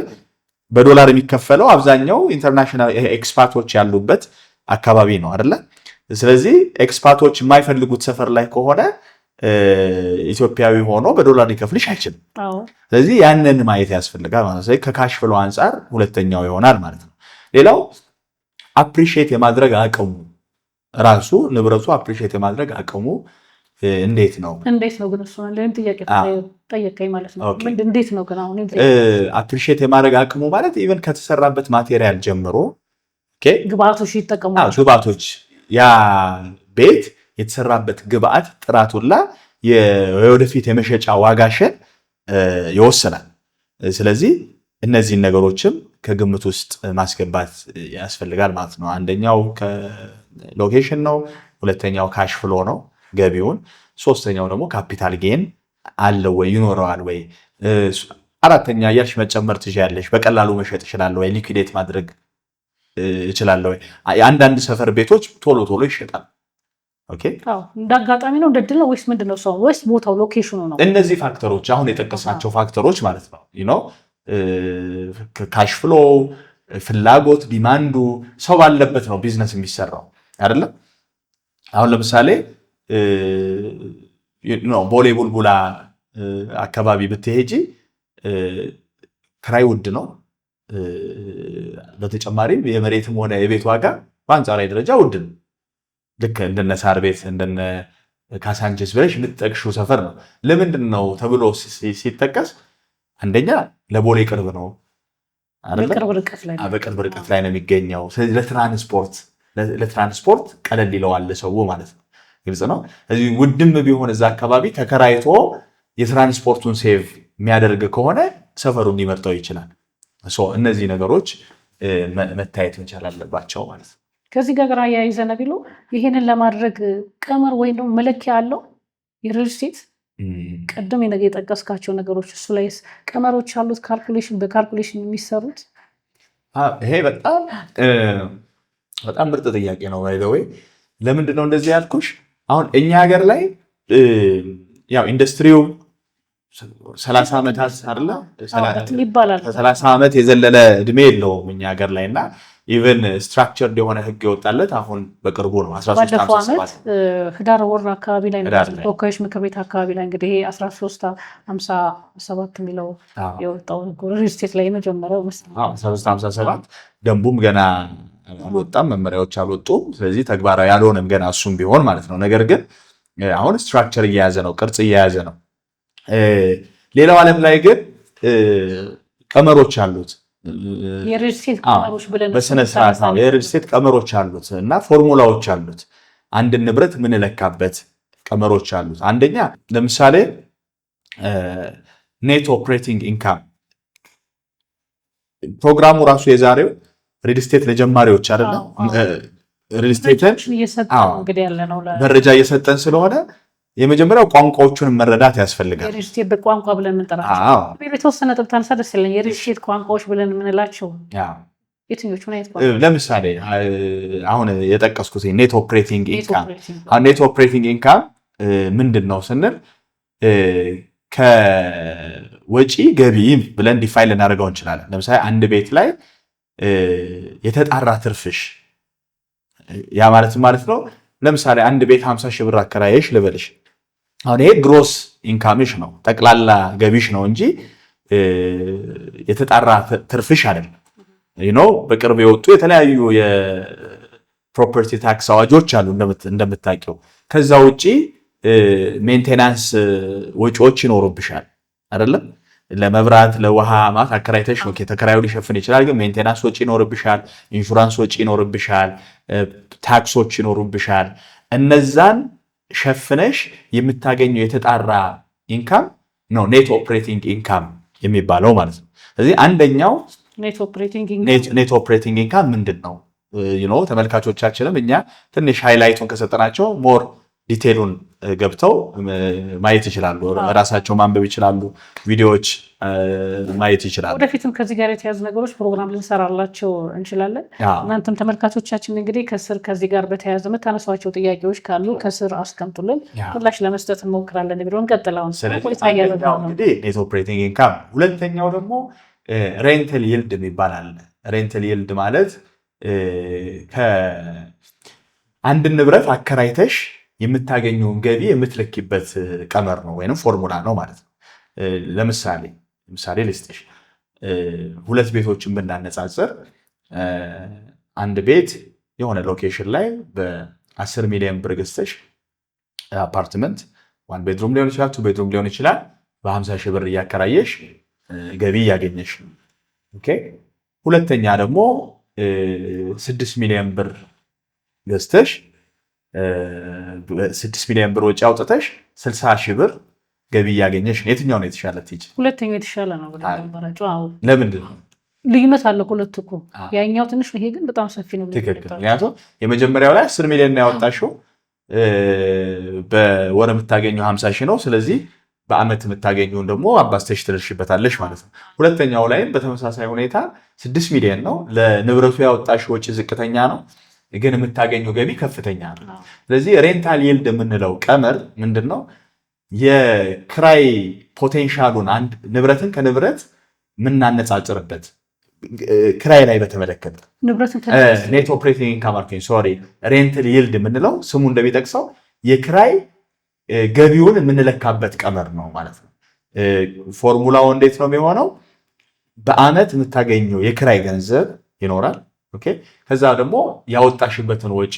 በዶላር የሚከፈለው አብዛኛው ኢንተርናሽናል ኤክስፓቶች ያሉበት አካባቢ ነው አይደለ? ስለዚህ ኤክስፓቶች የማይፈልጉት ሰፈር ላይ ከሆነ ኢትዮጵያዊ ሆኖ በዶላር ሊከፍልሽ አይችልም። ስለዚህ ያንን ማየት ያስፈልጋል ማለት ነው። ከካሽ ፍሎ አንጻር ሁለተኛው ይሆናል ማለት ነው። ሌላው አፕሪሺየት የማድረግ አቅሙ ራሱ ንብረቱ አፕሪሺየት የማድረግ አቅሙ እንዴት ነው ግን እሱ ለምን ጥያቄ ጠየቀኝ ማለት ነው። እንዴት ነው ግን አሁን አፕሪሺየት የማድረግ አቅሙ ማለት ኢቨን ከተሰራበት ማቴሪያል ጀምሮ ግብአቶች ይጠቀሙ ግብአቶች ያ ቤት የተሰራበት ግብአት ጥራቱላ የወደፊት የመሸጫ ዋጋሽን ይወስናል። ስለዚህ እነዚህን ነገሮችም ከግምት ውስጥ ማስገባት ያስፈልጋል ማለት ነው። አንደኛው ሎኬሽን ነው፣ ሁለተኛው ካሽ ፍሎ ነው ገቢውን፣ ሶስተኛው ደግሞ ካፒታል ጌን አለው ወይ ይኖረዋል ወይ፣ አራተኛ እያልሽ መጨመር ትችያለሽ። በቀላሉ መሸጥ እችላለሁ ወይ፣ ሊኩዊዴት ማድረግ እችላለሁ ወይ። አንዳንድ ሰፈር ቤቶች ቶሎ ይሸጣል። ኦኬ እንደ አጋጣሚ ነው እንደድል ነው ወይስ ምንድነው ሰው ወይስ ቦታው ሎኬሽኑ ነው? እነዚህ ፋክተሮች አሁን የጠቀስናቸው ፋክተሮች ማለት ነው ካሽ ፍሎ፣ ፍላጎት፣ ዲማንዱ ሰው ባለበት ነው ቢዝነስ የሚሰራው አይደለም። አሁን ለምሳሌ ቦሌ ቡልቡላ አካባቢ ብትሄጂ ክራይ ውድ ነው። በተጨማሪም የመሬትም ሆነ የቤት ዋጋ በአንጻራዊ ደረጃ ውድ ነው። ልክ እንደነ ሳር ቤት እንደነ ካሳንችስ ብለሽ የምትጠቅሺው ሰፈር ነው። ለምንድን ነው ተብሎ ሲጠቀስ አንደኛ ለቦሌ ቅርብ ነው፣ በቅርብ ርቀት ላይ ነው የሚገኘው። ስለዚህ ለትራንስፖርት ቀለል ይለዋል ሰው ማለት ነው። ግልጽ ነው። ስለዚህ ውድም ቢሆን እዛ አካባቢ ተከራይቶ የትራንስፖርቱን ሴቭ የሚያደርግ ከሆነ ሰፈሩን ሊመርጠው ይችላል። እነዚህ ነገሮች መታየት መቻል አለባቸው ማለት ነው። ከዚህ ጋር አያይዘ ነቢሉ ይሄንን ለማድረግ ቀመር ወይም ደግሞ መለኪያ አለው የሪል ስቴት ቀደም የጠቀስካቸው ነገሮች እሱ ላይ ቀመሮች አሉት በካልኩሌሽን የሚሰሩት? ይሄ በጣም ምርጥ ጥያቄ ነው። ባይዘወይ ለምንድን ነው እንደዚህ ያልኩሽ? አሁን እኛ ሀገር ላይ ያው ኢንዱስትሪው 30 ዓመታት አይደለ? 30 ዓመት የዘለለ እድሜ የለውም እኛ ሀገር ላይ እና ኢቨን ስትራክቸርድ የሆነ ህግ የወጣለት አሁን በቅርቡ ነው 1357 ህዳር ወር አካባቢ ላይ ተወካዮች ምክር ቤት አካባቢ ላይ እንግዲህ 1357 የሚለው የወጣው ሪል ስቴት ላይ የመጀመሪያው 1357 ደንቡም ገና አልወጣም፣ መመሪያዎች አልወጡም። ስለዚህ ተግባራዊ ያልሆነም ገና እሱም ቢሆን ማለት ነው። ነገር ግን አሁን ስትራክቸር እየያዘ ነው፣ ቅርጽ እየያዘ ነው። ሌላው ዓለም ላይ ግን ቀመሮች አሉት የሪል ስቴት ቀመሮች ብለን በስነ ስርዓት የሪል ስቴት ቀመሮች አሉት እና ፎርሙላዎች አሉት። አንድ ንብረት ምንለካበት ቀመሮች አሉት። አንደኛ ለምሳሌ ኔት ኦፕሬቲንግ ኢንካም ፕሮግራሙ ራሱ የዛሬው ሪል ስቴት ለጀማሪዎች አይደለም። ሪል ስቴትን መረጃ እየሰጠን ስለሆነ የመጀመሪያው ቋንቋዎቹን መረዳት ያስፈልጋል። የሪል ስቴት በቋንቋ ብለን እንጠራቸው የተወሰነ ጥብታን ሳደስ ይለኝ የሪል ስቴት ቋንቋዎች ብለን የምንላቸው የትኞቹ ነው? ለምሳሌ አሁን የጠቀስኩት ኔት ኦፕሬቲንግ ኢንካም ኔት ኦፕሬቲንግ ኢንካም ምንድን ነው ስንል ከወጪ ገቢ ብለን ዲፋይን ልናደርገው እንችላለን። ለምሳሌ አንድ ቤት ላይ የተጣራ ትርፍሽ ያ ማለት ነው። ለምሳሌ አንድ ቤት 50 ሺህ ብር አከራየሽ ልበልሽ። አሁን ይሄ ግሮስ ኢንካምሽ ነው፣ ጠቅላላ ገቢሽ ነው እንጂ የተጣራ ትርፍሽ አይደለም። በቅርብ የወጡ የተለያዩ የፕሮፐርቲ ታክስ አዋጆች አሉ እንደምታውቂው። ከዛ ውጪ ሜንቴናንስ ወጪዎች ይኖሩብሻል አይደለም? ለመብራት ለውሃ ማለት አከራይተሽ ተከራዩ ሊሸፍን ይችላል። ግን ሜንቴናንስ ወጪ ይኖርብሻል፣ ኢንሹራንስ ወጪ ይኖርብሻል፣ ታክሶች ይኖሩብሻል። እነዛን ሸፍነሽ የምታገኘው የተጣራ ኢንካም ነው ኔት ኦፕሬቲንግ ኢንካም የሚባለው ማለት ነው። ስለዚህ አንደኛው ኔት ኦፕሬቲንግ ኢንካም ምንድን ነው? ተመልካቾቻችንም እኛ ትንሽ ሃይላይቱን ከሰጠናቸው ሞር ዲቴሉን ገብተው ማየት ይችላሉ፣ ራሳቸው ማንበብ ይችላሉ፣ ቪዲዮዎች ማየት ይችላሉ። ወደፊትም ከዚህ ጋር የተያዙ ነገሮች ፕሮግራም ልንሰራላቸው እንችላለን። እናንተም ተመልካቾቻችን እንግዲህ ከዚህ ጋር በተያያዘ የምታነሷቸው ጥያቄዎች ካሉ ከስር አስቀምጡልን፣ ምላሽ ለመስጠት እንሞክራለን። ቢሆን ቀጥላውን ኔት ኦፕሬቲንግ ኢንካም። ሁለተኛው ደግሞ ሬንተል ይልድ የሚባል አለ። ሬንተል ይልድ ማለት ከአንድ ንብረት አከራይተሽ የምታገኘውን ገቢ የምትለኪበት ቀመር ነው ወይም ፎርሙላ ነው ማለት ነው። ለምሳሌ ልስጥሽ፣ ሁለት ቤቶችን ብናነጻጽር አንድ ቤት የሆነ ሎኬሽን ላይ በ10 ሚሊዮን ብር ገዝተሽ አፓርትመንት 1 ቤድሩም ሊሆን ይችላል፣ 2 ቤድሩም ሊሆን ይችላል፣ በ50 ሺህ ብር እያከራየሽ ገቢ እያገኘሽ ነው። ሁለተኛ ደግሞ 6 ሚሊዮን ብር ገዝተሽ 6 ሚሊዮን ብር ወጪ አውጥተሽ 60 ሺህ ብር ገቢ እያገኘሽ ነው። የትኛው ነው የተሻለ? ሁለተኛው የተሻለ ነው። ለምንድን ነው? ልዩነት አለ ሁለቱ እኮ። ያኛው ትንሽ ነው፣ ይሄ ግን በጣም ሰፊ ነው። ትክክል። ምክንያቱም የመጀመሪያው ላይ 10 ሚሊዮን ነው ያወጣሽው፣ በወር የምታገኘው 50 ሺህ ነው። ስለዚህ በአመት የምታገኘውን ደግሞ አባስተሽ ትደርሽበታለሽ ማለት ነው። ሁለተኛው ላይም በተመሳሳይ ሁኔታ 6 ሚሊዮን ነው፣ ለንብረቱ ያወጣሽ ወጪ ዝቅተኛ ነው፣ ግን የምታገኘው ገቢ ከፍተኛ ነው። ስለዚህ ሬንታል ይልድ የምንለው ቀመር ምንድን ነው? የክራይ ፖቴንሻሉን አንድ ንብረትን ከንብረት የምናነጻጽርበት ክራይ ላይ በተመለከተ ኔት ኦፕሬቲንግ ኢንካም ሬንታል ይልድ የምንለው ስሙ እንደሚጠቅሰው የክራይ ገቢውን የምንለካበት ቀመር ነው ማለት ነው። ፎርሙላው እንዴት ነው የሚሆነው? በአመት የምታገኘው የክራይ ገንዘብ ይኖራል። ከዛ ደግሞ ያወጣሽበትን ወጪ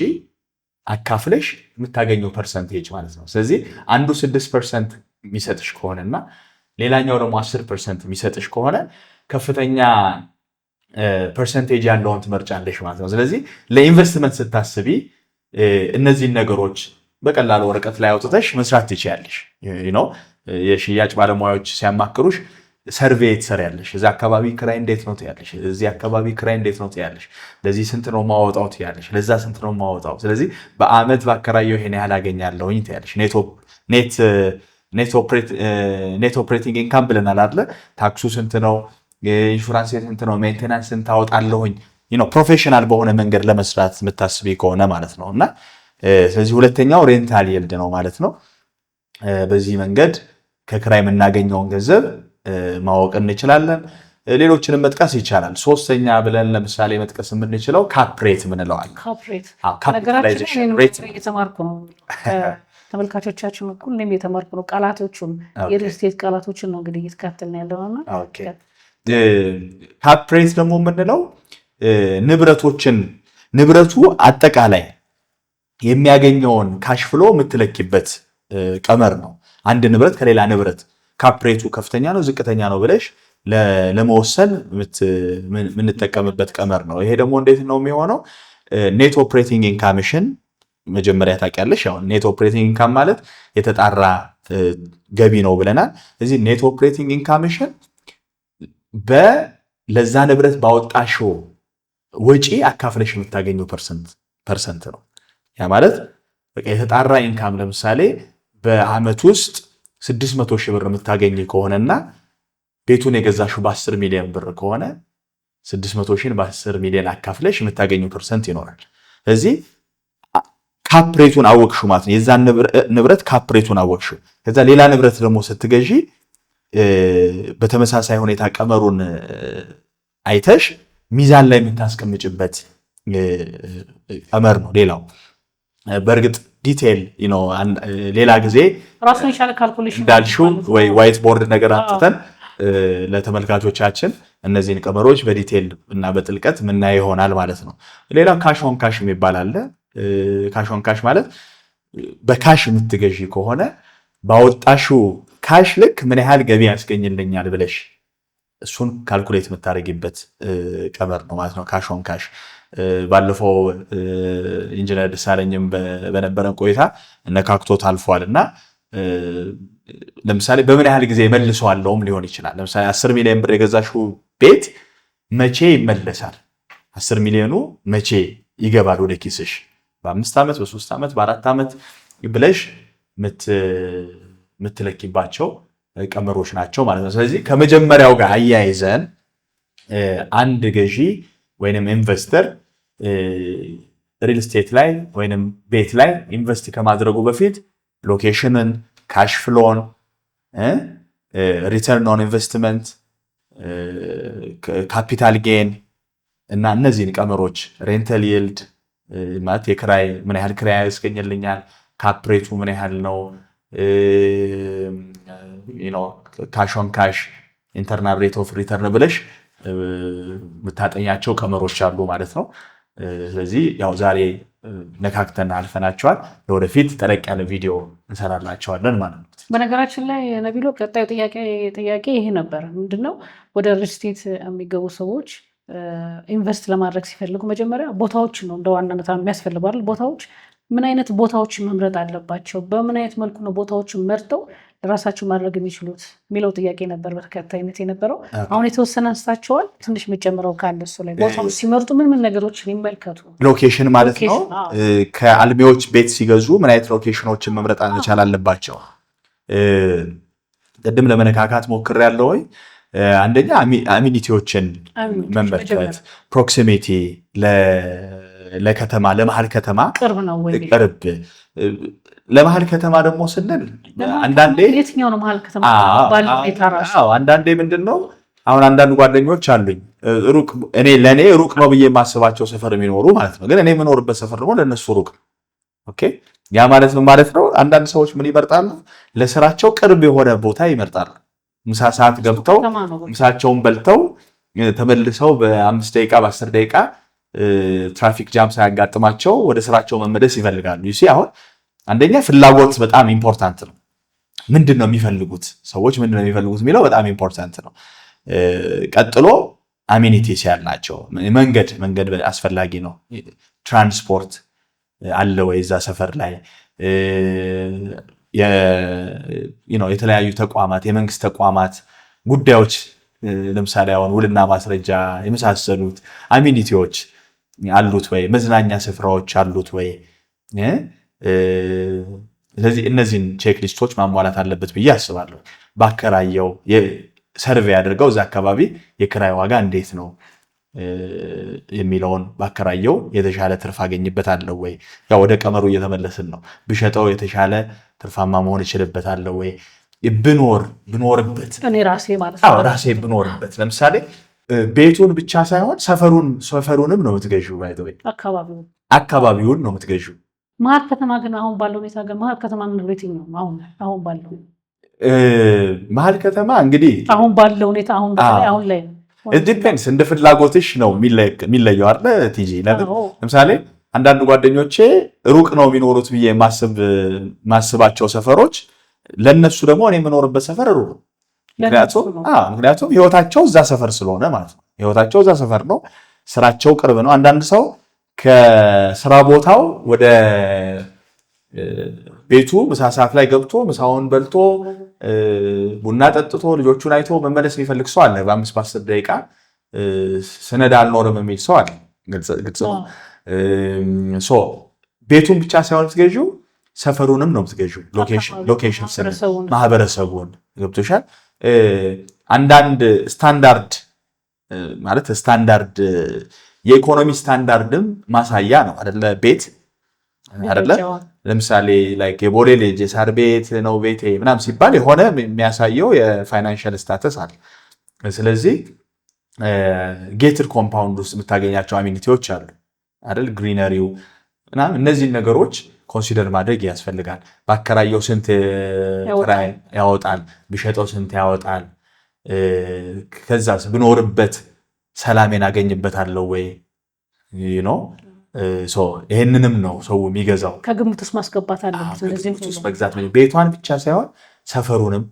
አካፍለሽ የምታገኘው ፐርሰንቴጅ ማለት ነው። ስለዚህ አንዱ 6% የሚሰጥሽ ከሆነና ሌላኛው ደግሞ 10% የሚሰጥሽ ከሆነ ከፍተኛ ፐርሰንቴጅ ያለውን ትመርጫለሽ ማለት ነው። ስለዚህ ለኢንቨስትመንት ስታስቢ እነዚህን ነገሮች በቀላሉ ወረቀት ላይ አውጥተሽ መስራት ትችያለሽ። የሽያጭ ባለሙያዎች ሲያማክሩሽ ሰርቬይ ትሰሪያለሽ። እዛ አካባቢ ክራይ እንዴት ነው ትያለሽ፣ እዚህ አካባቢ ክራይ እንዴት ነው ትያለሽ፣ ለዚህ ስንት ነው ማወጣው ትያለሽ፣ ለዛ ስንት ነው ማወጣው፣ ስለዚህ በአመት ባከራየው ይሄን ያህል አገኛለሁኝ ትያለሽ። ኔት ኦፕሬቲንግ ኢንካም ብለናል አይደለ? ታክሱ ስንት ነው፣ ኢንሹራንስ ስንት ነው፣ ሜንቴናንስ ስንት አወጣለሁኝ፣ ፕሮፌሽናል በሆነ መንገድ ለመስራት የምታስቢ ከሆነ ማለት ነው። እና ስለዚህ ሁለተኛው ሬንታል ይልድ ነው ማለት ነው። በዚህ መንገድ ከክራይ የምናገኘውን ገንዘብ ማወቅ እንችላለን። ሌሎችንም መጥቀስ ይቻላል። ሶስተኛ ብለን ለምሳሌ መጥቀስ የምንችለው ካፕሬት ምንለዋል። የተማርኩ ነው ተመልካቾቻችን እኩል እኔም የተማርኩ ነው። ቃላቶቹን የሪል ስቴት ቃላቶችን ነው እንግዲህ እየተካተልን ያለውና ካፕሬት ደግሞ የምንለው ንብረቱ አጠቃላይ የሚያገኘውን ካሽ ፍሎ የምትለኪበት ቀመር ነው። አንድ ንብረት ከሌላ ንብረት ካፕሬቱ ከፍተኛ ነው ዝቅተኛ ነው ብለሽ ለመወሰን የምንጠቀምበት ቀመር ነው። ይሄ ደግሞ እንዴት ነው የሚሆነው? ኔት ኦፕሬቲንግ ኢንካምሽን መጀመሪያ ታውቂያለሽ። ያው ኔት ኦፕሬቲንግ ኢንካም ማለት የተጣራ ገቢ ነው ብለናል። እዚህ ኔት ኦፕሬቲንግ ኢንካምሽን ለዛ ንብረት ባወጣሽው ወጪ አካፍለሽ የምታገኘው ፐርሰንት ነው። ያ ማለት በቃ የተጣራ ኢንካም ለምሳሌ በአመት ውስጥ 600 ሺህ ብር የምታገኝ ከሆነና ቤቱን የገዛሽው በ10 ሚሊዮን ብር ከሆነ 600 ሺህን በ10 ሚሊዮን አካፍለሽ የምታገኘው ፐርሰንት ይኖራል። ስለዚህ ካፕሬቱን አወቅሽው ማለት ነው። የዛን ንብረት ካፕሬቱን አወቅሽው። ከዛ ሌላ ንብረት ደግሞ ስትገዢ በተመሳሳይ ሁኔታ ቀመሩን አይተሽ ሚዛን ላይ የምታስቀምጭበት ቀመር ነው። ሌላው በእርግጥ ዲቴል ሌላ ጊዜ ራሱን የቻለ ካልኩሌሽን እንዳልሽው ወይ ዋይት ቦርድ ነገር አንስተን ለተመልካቾቻችን እነዚህን ቀመሮች በዲቴል እና በጥልቀት ምናይ ይሆናል ማለት ነው። ሌላ ካሽ ኦን ካሽ የሚባል አለ። ካሽ ኦን ካሽ ማለት በካሽ የምትገዢ ከሆነ ባወጣሽው ካሽ ልክ ምን ያህል ገቢ ያስገኝልኛል ብለሽ እሱን ካልኩሌት የምታደርጊበት ቀመር ነው ማለት ነው። ካሽ ኦን ካሽ ባለፈው ኢንጂነር ደሳለኝም በነበረን ቆይታ ነካክቶት አልፏል እና ለምሳሌ በምን ያህል ጊዜ መልሰዋለውም ሊሆን ይችላል። ለምሳሌ 10 ሚሊዮን ብር የገዛሽው ቤት መቼ ይመለሳል? 10 ሚሊዮኑ መቼ ይገባል ወደ ኪስሽ? በ5 ዓመት፣ በ3 ዓመት፣ በ4 ዓመት ብለሽ የምትለኪባቸው ቀመሮች ናቸው ማለት ነው። ስለዚህ ከመጀመሪያው ጋር አያይዘን አንድ ገዢ ወይንም ኢንቨስተር ሪል ስቴት ላይ ወይንም ቤት ላይ ኢንቨስት ከማድረጉ በፊት ሎኬሽንን፣ ካሽ ፍሎን፣ ሪተርን ኦን ኢንቨስትመንት፣ ካፒታል ጌን እና እነዚህን ቀመሮች ሬንታል ይልድ ማለት የክራይ ምን ያህል ክራይ ያስገኝልኛል፣ ካፕሬቱ ምን ያህል ነው፣ ካሽ ኦን ካሽ፣ ኢንተርናል ሬት ኦፍ ሪተርን ብለሽ የምታጠኛቸው ቀመሮች አሉ ማለት ነው። ስለዚህ ያው ዛሬ ነካክተን አልፈናቸዋል። ለወደፊት ጠለቅ ያለ ቪዲዮ እንሰራላቸዋለን ማለት ነው። በነገራችን ላይ ነቢሎ ቀጣዩ ጥያቄ ይሄ ነበር። ምንድነው ወደ ሪል ስቴት የሚገቡ ሰዎች ኢንቨስት ለማድረግ ሲፈልጉ መጀመሪያ ቦታዎችን ነው እንደ ዋናነት የሚያስፈልጉ አይደል? ቦታዎች ምን አይነት ቦታዎችን መምረጥ አለባቸው? በምን አይነት መልኩ ነው ቦታዎችን መርጠው ራሳቸው ማድረግ የሚችሉት የሚለው ጥያቄ ነበር በተከታይነት የነበረው። አሁን የተወሰነ አንስታቸዋል። ትንሽ የሚጨምረው ካለ እሱ ላይ ቦታዎች ሲመርጡ ምን ነገሮችን ይመልከቱ? ሎኬሽን ማለት ነው። ከአልሚዎች ቤት ሲገዙ ምን አይነት ሎኬሽኖችን መምረጥ መቻል አለባቸው? ቅድም ለመነካካት ሞክሬያለሁ። አንደኛ አሚኒቲዎችን መመልከት፣ ፕሮክሲሚቲ ለከተማ ለመሀል ከተማ ቅርብ ነው ወይ? ቅርብ ለመሀል ከተማ ደግሞ ስንል አንዳንዴ የትኛው ነው መሀል ከተማ ባለው የታራሽ? አንዳንዴ ምንድነው አሁን አንዳንድ ጓደኞች አሉኝ ለእኔ ሩቅ ነው ብዬ የማስባቸው ሰፈር የሚኖሩ ማለት ነው። ግን እኔ የምኖርበት ሰፈር ደግሞ ለእነሱ ሩቅ ነው። ኦኬ ያ ማለት ምን ማለት ነው? አንዳንድ ሰዎች ምን ይመርጣሉ? ለስራቸው ቅርብ የሆነ ቦታ ይመርጣሉ። ምሳ ሰዓት ገብተው ምሳቸውን በልተው ተመልሰው በ5 ደቂቃ በ10 ደቂቃ ትራፊክ ጃም ሳያጋጥማቸው ወደ ስራቸው መመለስ ይፈልጋሉ። ይሲ አሁን አንደኛ ፍላጎት በጣም ኢምፖርታንት ነው። ምንድነው የሚፈልጉት ሰዎች ምንድነው የሚፈልጉት የሚለው በጣም ኢምፖርታንት ነው። ቀጥሎ አሚኒቲስ ያልናቸው መንገድ አስፈላጊ ነው። ትራንስፖርት አለ ወይ እዛ ሰፈር ላይ? የተለያዩ ተቋማት የመንግስት ተቋማት ጉዳዮች ለምሳሌ አሁን ውልና ማስረጃ የመሳሰሉት አሚኒቲዎች አሉት ወይ? መዝናኛ ስፍራዎች አሉት ወይ? ስለዚህ እነዚህን ቼክ ሊስቶች ማሟላት አለበት ብዬ አስባለሁ። ባከራየው ሰርቬይ አድርገው እዛ አካባቢ የክራይ ዋጋ እንዴት ነው የሚለውን ባከራየው የተሻለ ትርፍ አገኝበታለሁ ወይ? ያው ወደ ቀመሩ እየተመለስን ነው። ብሸጠው የተሻለ ትርፋማ መሆን ይችልበታለሁ ወይ? ብኖርበት እኔ ራሴ ማለት ነው ራሴ ብኖርበት ለምሳሌ ቤቱን ብቻ ሳይሆን ሰፈሩንም ነው የምትገዢው። ባይተወይ አካባቢውን ነው የምትገዢው። መሀል ከተማ ግን አሁን ባለው ሁኔታ ግን መሀል ከተማ ምን ቤት ነው አሁን ባለው መሀል ከተማ እንግዲህ አሁን ባለው ሁኔታ አሁን ላይ ዲፔንድስ እንደ ፍላጎትሽ ነው የሚለየው አይደል ቲጂ? ለምሳሌ አንዳንድ ጓደኞቼ ሩቅ ነው የሚኖሩት ብዬ ማስባቸው ሰፈሮች ለነሱ ደግሞ እኔ የምኖርበት ሰፈር ሩቅ ነው። ምክንያቱም ህይወታቸው እዛ ሰፈር ስለሆነ ማለት ነው። ህይወታቸው እዛ ሰፈር ነው፣ ስራቸው ቅርብ ነው። አንዳንድ ሰው ከስራ ቦታው ወደ ቤቱ ምሳ ሰዓት ላይ ገብቶ ምሳውን በልቶ ቡና ጠጥቶ ልጆቹን አይቶ መመለስ የሚፈልግ ሰው አለ። በ5-10 ደቂቃ ስነዳ አልኖርም የሚል ሰው አለ። ግልጽ ነው። ቤቱን ብቻ ሳይሆን የምትገዢው ሰፈሩንም ነው የምትገዢው። ሎኬሽን ማህበረሰቡን ገብቶሻል። አንዳንድ ስታንዳርድ ማለት ስታንዳርድ የኢኮኖሚ ስታንዳርድም ማሳያ ነው አይደለ? ቤት አይደለ? ለምሳሌ ላይክ የቦሌ ልጅ የሳር ቤት ነው ቤቴ ምናምን ሲባል የሆነ የሚያሳየው የፋይናንሻል ስታተስ አለ። ስለዚህ ጌትድ ኮምፓውንድ ውስጥ የምታገኛቸው አሚኒቲዎች አሉ አይደል? ግሪነሪው ምናምን እነዚህን ነገሮች ኮንሲደር ማድረግ ያስፈልጋል። ባከራየው ስንት ያወጣል፣ ቢሸጠው ስንት ያወጣል፣ ከዛስ ብኖርበት ሰላሜን አገኝበታለሁ ወይ ነው። ይህንንም ነው ሰው የሚገዛው። ከግምት ውስጥ ማስገባት አለበት። መግዛት ቤቷን ብቻ ሳይሆን ሰፈሩንም፣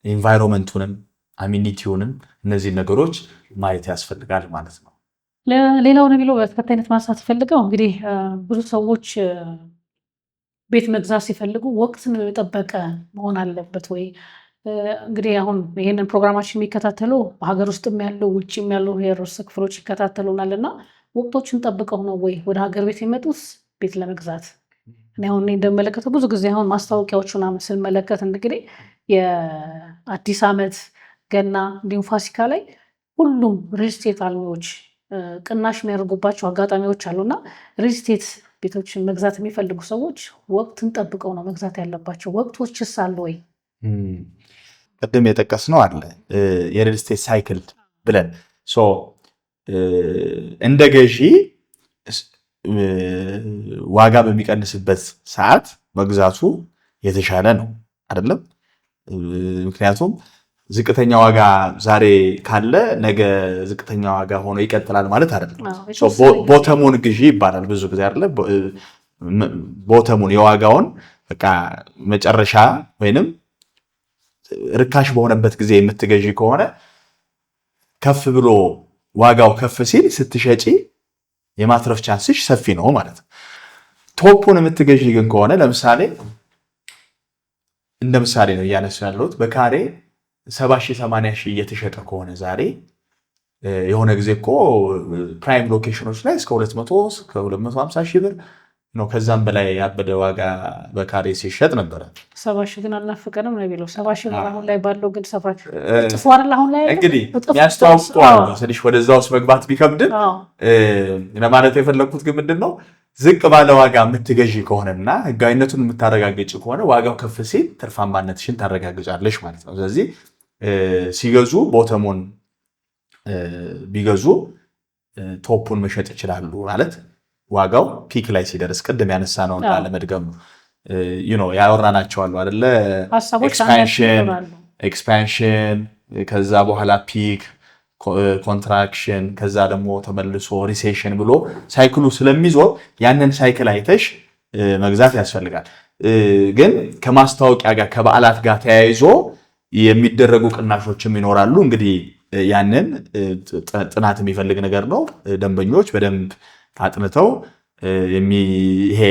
ኢንቫይሮንመንቱንም፣ አሚኒቲውንም እነዚህ ነገሮች ማየት ያስፈልጋል ማለት ነው። ሌላው ነው ቢለው በተከታይነት ማንሳት ፈልገው እንግዲህ ብዙ ሰዎች ቤት መግዛት ሲፈልጉ ወቅትን የጠበቀ መሆን አለበት ወይ? እንግዲህ አሁን ይህንን ፕሮግራማችን የሚከታተሉ በሀገር ውስጥም ያሉ ውጭም ያሉ የርዕሰ ክፍሎች ይከታተሉናል እና ወቅቶችን ጠብቀው ነው ወይ ወደ ሀገር ቤት የመጡት ቤት ለመግዛት? እኔ አሁን እንደመለከተው ብዙ ጊዜ አሁን ማስታወቂያዎቹን ስንመለከት እንግዲህ የአዲስ ዓመት፣ ገና እንዲሁም ፋሲካ ላይ ሁሉም ሪልስቴት አልሚዎች ቅናሽ የሚያደርጉባቸው አጋጣሚዎች አሉና ሪልስቴት ቤቶችን መግዛት የሚፈልጉ ሰዎች ወቅትን ጠብቀው ነው መግዛት ያለባቸው። ወቅቶችስ አሉ ወይ? ቅድም የጠቀስነው አለ የሪል ስቴት ሳይክል ብለን እንደ ገዢ ዋጋ በሚቀንስበት ሰዓት መግዛቱ የተሻለ ነው አይደለም? ምክንያቱም ዝቅተኛ ዋጋ ዛሬ ካለ ነገ ዝቅተኛ ዋጋ ሆኖ ይቀጥላል ማለት አይደለም። ቦተሙን ግዢ ይባላል ብዙ ጊዜ አይደለ? ቦተሙን የዋጋውን በቃ መጨረሻ ወይንም ርካሽ በሆነበት ጊዜ የምትገዢ ከሆነ ከፍ ብሎ ዋጋው ከፍ ሲል ስትሸጪ የማትረፍ ቻንስሽ ሰፊ ነው ማለት ነው። ቶፑን የምትገዢ ግን ከሆነ ለምሳሌ እንደ ምሳሌ ነው እያነሱ ያለሁት በካሬ 70,000-80,000 እየተሸጠ ከሆነ ዛሬ የሆነ ጊዜ እኮ ፕራይም ሎኬሽኖች ላይ እስከ 200-250,000 ብር ነው ከዛም በላይ ያበደ ዋጋ በካሬ ሲሸጥ ነበረ። 70,000 ግን አልናፈቀንም ነው የሚለው 70,000 አሁን ላይ ባለው ግን ጥፎ አይደል? አሁን ላይ እንግዲህ የሚያስተዋውቁ ትንሽ ወደዛ ውስጥ መግባት ቢከብድም ለማለት የፈለግኩት ግን ምንድን ነው ዝቅ ባለ ዋጋ የምትገዢ ከሆነና ህጋዊነቱን የምታረጋግጭ ከሆነ ዋጋው ከፍ ሲል ትርፋማነትሽን ታረጋግጫለሽ ማለት ነው። ስለዚህ ሲገዙ ቦተሙን ቢገዙ ቶፑን መሸጥ ይችላሉ ማለት ዋጋው ፒክ ላይ ሲደርስ ቅድም ያነሳነውን ላለመድገም ያወራናቸው አሉ አይደለ? ኤክስፓንሽን ከዛ በኋላ ፒክ ኮንትራክሽን ከዛ ደግሞ ተመልሶ ሪሴሽን ብሎ ሳይክሉ ስለሚዞር ያንን ሳይክል አይተሽ መግዛት ያስፈልጋል። ግን ከማስታወቂያ ጋር ከበዓላት ጋር ተያይዞ የሚደረጉ ቅናሾችም ይኖራሉ። እንግዲህ ያንን ጥናት የሚፈልግ ነገር ነው። ደንበኞች በደንብ አጥንተው ይሄ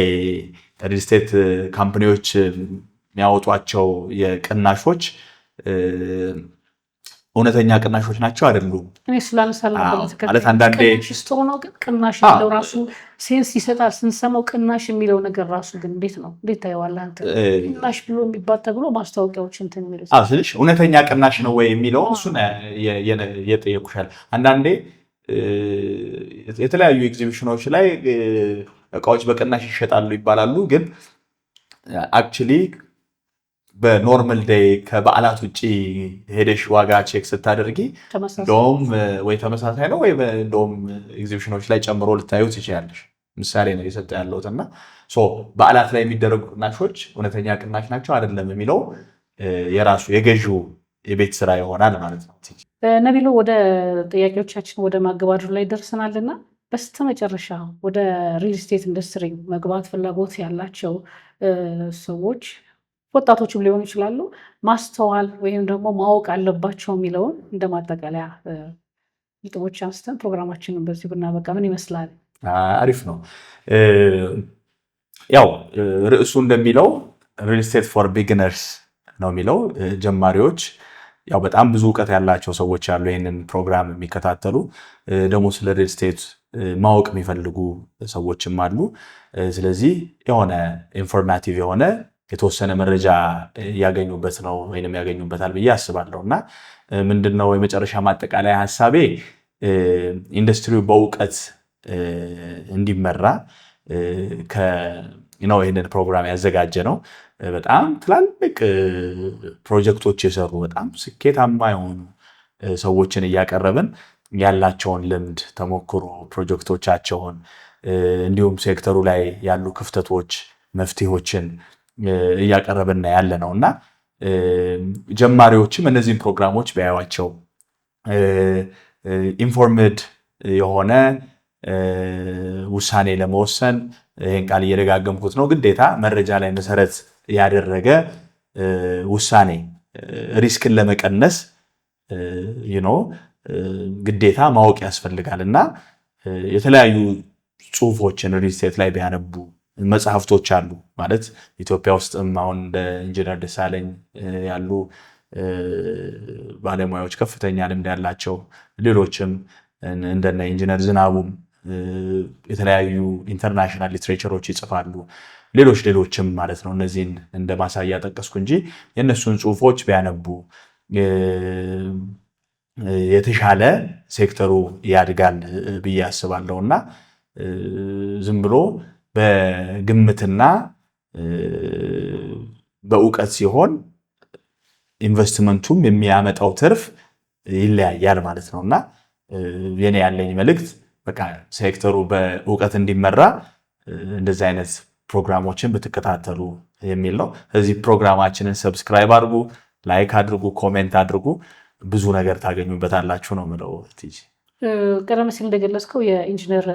ሪል ስቴት ካምፓኒዎች የሚያወጧቸው የቅናሾች እውነተኛ ቅናሾች ናቸው አይደሉም? እኔ ስላልሰላ ማለት አንዳንዴ ሽስጥሩ ነው ግን ቅናሽ የሚለው ራሱ ሴንስ ይሰጣል ስንሰማው። ቅናሽ የሚለው ነገር ራሱ ግን እንዴት ታየዋለህ አንተ? ቅናሽ ብሎ የሚባል ተብሎ ማስታወቂያዎች እንትን የሚሉት ስልሽ እውነተኛ ቅናሽ ነው ወይ የሚለው እሱን የጠየቁሻል። አንዳንዴ የተለያዩ ኤግዚቢሽኖች ላይ እቃዎች በቅናሽ ይሸጣሉ ይባላሉ። ግን አክቹሊ በኖርማል ዴይ ከበዓላት ውጭ ሄደሽ ዋጋ ቼክ ስታደርጊ እንደውም ወይ ተመሳሳይ ነው ወይ እንደውም ኤግዚቢሽኖች ላይ ጨምሮ ልታዩ ትችያለሽ። ምሳሌ ነው የሰጠ ያለሁት እና በዓላት ላይ የሚደረጉ ቅናሾች እውነተኛ ቅናሽ ናቸው አይደለም የሚለው የራሱ የገዢው የቤት ስራ ይሆናል ማለት ነው። ነቢሎ ወደ ጥያቄዎቻችን ወደ ማገባደዱ ላይ ደርሰናልና በስተመጨረሻ ወደ ሪል ስቴት ኢንዱስትሪ መግባት ፍላጎት ያላቸው ሰዎች ወጣቶችም ሊሆኑ ይችላሉ ማስተዋል ወይም ደግሞ ማወቅ አለባቸው የሚለውን እንደ ማጠቃለያ ጥሞች አንስተን ፕሮግራማችንን በዚህ ብናበቃ ምን ይመስላል? አሪፍ ነው። ያው ርዕሱ እንደሚለው ሪል ስቴት ፎር ቢግነርስ ነው የሚለው። ጀማሪዎች ያው በጣም ብዙ እውቀት ያላቸው ሰዎች አሉ ይህንን ፕሮግራም የሚከታተሉ ደግሞ ስለ ሪል ስቴት ማወቅ የሚፈልጉ ሰዎችም አሉ። ስለዚህ የሆነ ኢንፎርማቲቭ የሆነ የተወሰነ መረጃ ያገኙበት ነው ወይንም ያገኙበታል ብዬ አስባለሁ። እና ምንድነው የመጨረሻ ማጠቃለያ ሐሳቤ ኢንዱስትሪው በእውቀት እንዲመራ ነው ይህንን ፕሮግራም ያዘጋጀ ነው። በጣም ትላልቅ ፕሮጀክቶች የሰሩ በጣም ስኬታማ የሆኑ ሰዎችን እያቀረብን ያላቸውን ልምድ ተሞክሮ ፕሮጀክቶቻቸውን እንዲሁም ሴክተሩ ላይ ያሉ ክፍተቶች መፍትሄዎችን እያቀረብን ያለ ነው እና ጀማሪዎችም እነዚህን ፕሮግራሞች ቢያዩዋቸው ኢንፎርምድ የሆነ ውሳኔ ለመወሰን ይህን ቃል እየደጋገምኩት ነው፣ ግዴታ መረጃ ላይ መሰረት ያደረገ ውሳኔ ሪስክን ለመቀነስ ግዴታ ማወቅ ያስፈልጋል እና የተለያዩ ጽሁፎችን ሪል ስቴት ላይ ቢያነቡ መጽሐፍቶች አሉ ማለት ኢትዮጵያ ውስጥም አሁን እንደ ኢንጂነር ደሳለኝ ያሉ ባለሙያዎች ከፍተኛ ልምድ ያላቸው ሌሎችም እንደነ ኢንጂነር ዝናቡም የተለያዩ ኢንተርናሽናል ሊትሬቸሮች ይጽፋሉ። ሌሎችም ማለት ነው። እነዚህን እንደ ማሳያ ጠቀስኩ እንጂ የእነሱን ጽሁፎች ቢያነቡ የተሻለ ሴክተሩ ያድጋል ብዬ አስባለሁ እና ዝም ብሎ በግምትና በእውቀት ሲሆን ኢንቨስትመንቱም የሚያመጣው ትርፍ ይለያያል ማለት ነው እና የኔ ያለኝ መልእክት በቃ ሴክተሩ በእውቀት እንዲመራ እንደዚህ አይነት ፕሮግራሞችን ብትከታተሉ የሚል ነው። እዚህ ፕሮግራማችንን ሰብስክራይብ አድርጉ፣ ላይክ አድርጉ፣ ኮሜንት አድርጉ። ብዙ ነገር ታገኙበታላችሁ ነው የምለው። ቀደም ሲል እንደገለጽከው የኢንጂነር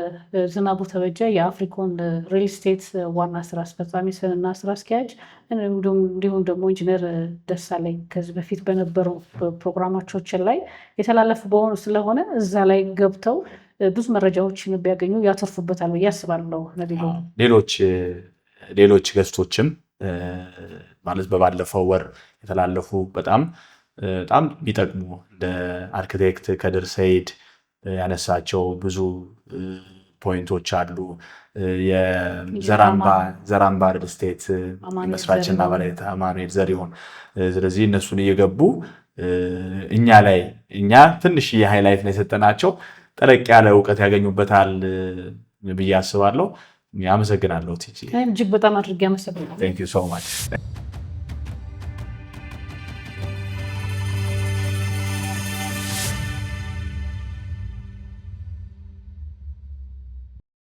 ዝናቡ ተበጀ የአፍሪኮን ሪል ስቴት ዋና ስራ አስፈጻሚ እና ስራ አስኪያጅ እንዲሁም ደግሞ ኢንጂነር ደሳለኝ ከዚህ በፊት በነበሩ ፕሮግራማችን ላይ የተላለፉ በሆኑ ስለሆነ እዛ ላይ ገብተው ብዙ መረጃዎችን ቢያገኙ ያተርፉበታል ብዬ አስባለሁ። ሌሎች ገስቶችም ማለት በባለፈው ወር የተላለፉ በጣም ቢጠቅሙ እንደ አርኪቴክት ከድር ሰይድ ያነሳቸው ብዙ ፖይንቶች አሉ። የዘራምባ ሪል ስቴት መስራችና ባለቤት አማኑኤል ዘሪሁን። ስለዚህ እነሱን እየገቡ እኛ ትንሽ የሃይላይት ነው የሰጠናቸው፣ ጠለቅ ያለ እውቀት ያገኙበታል ብዬ አስባለሁ። አመሰግናለሁ ቲጂ። እጅግ በጣም አድርጌ አመሰግናለሁ። Thank you so much.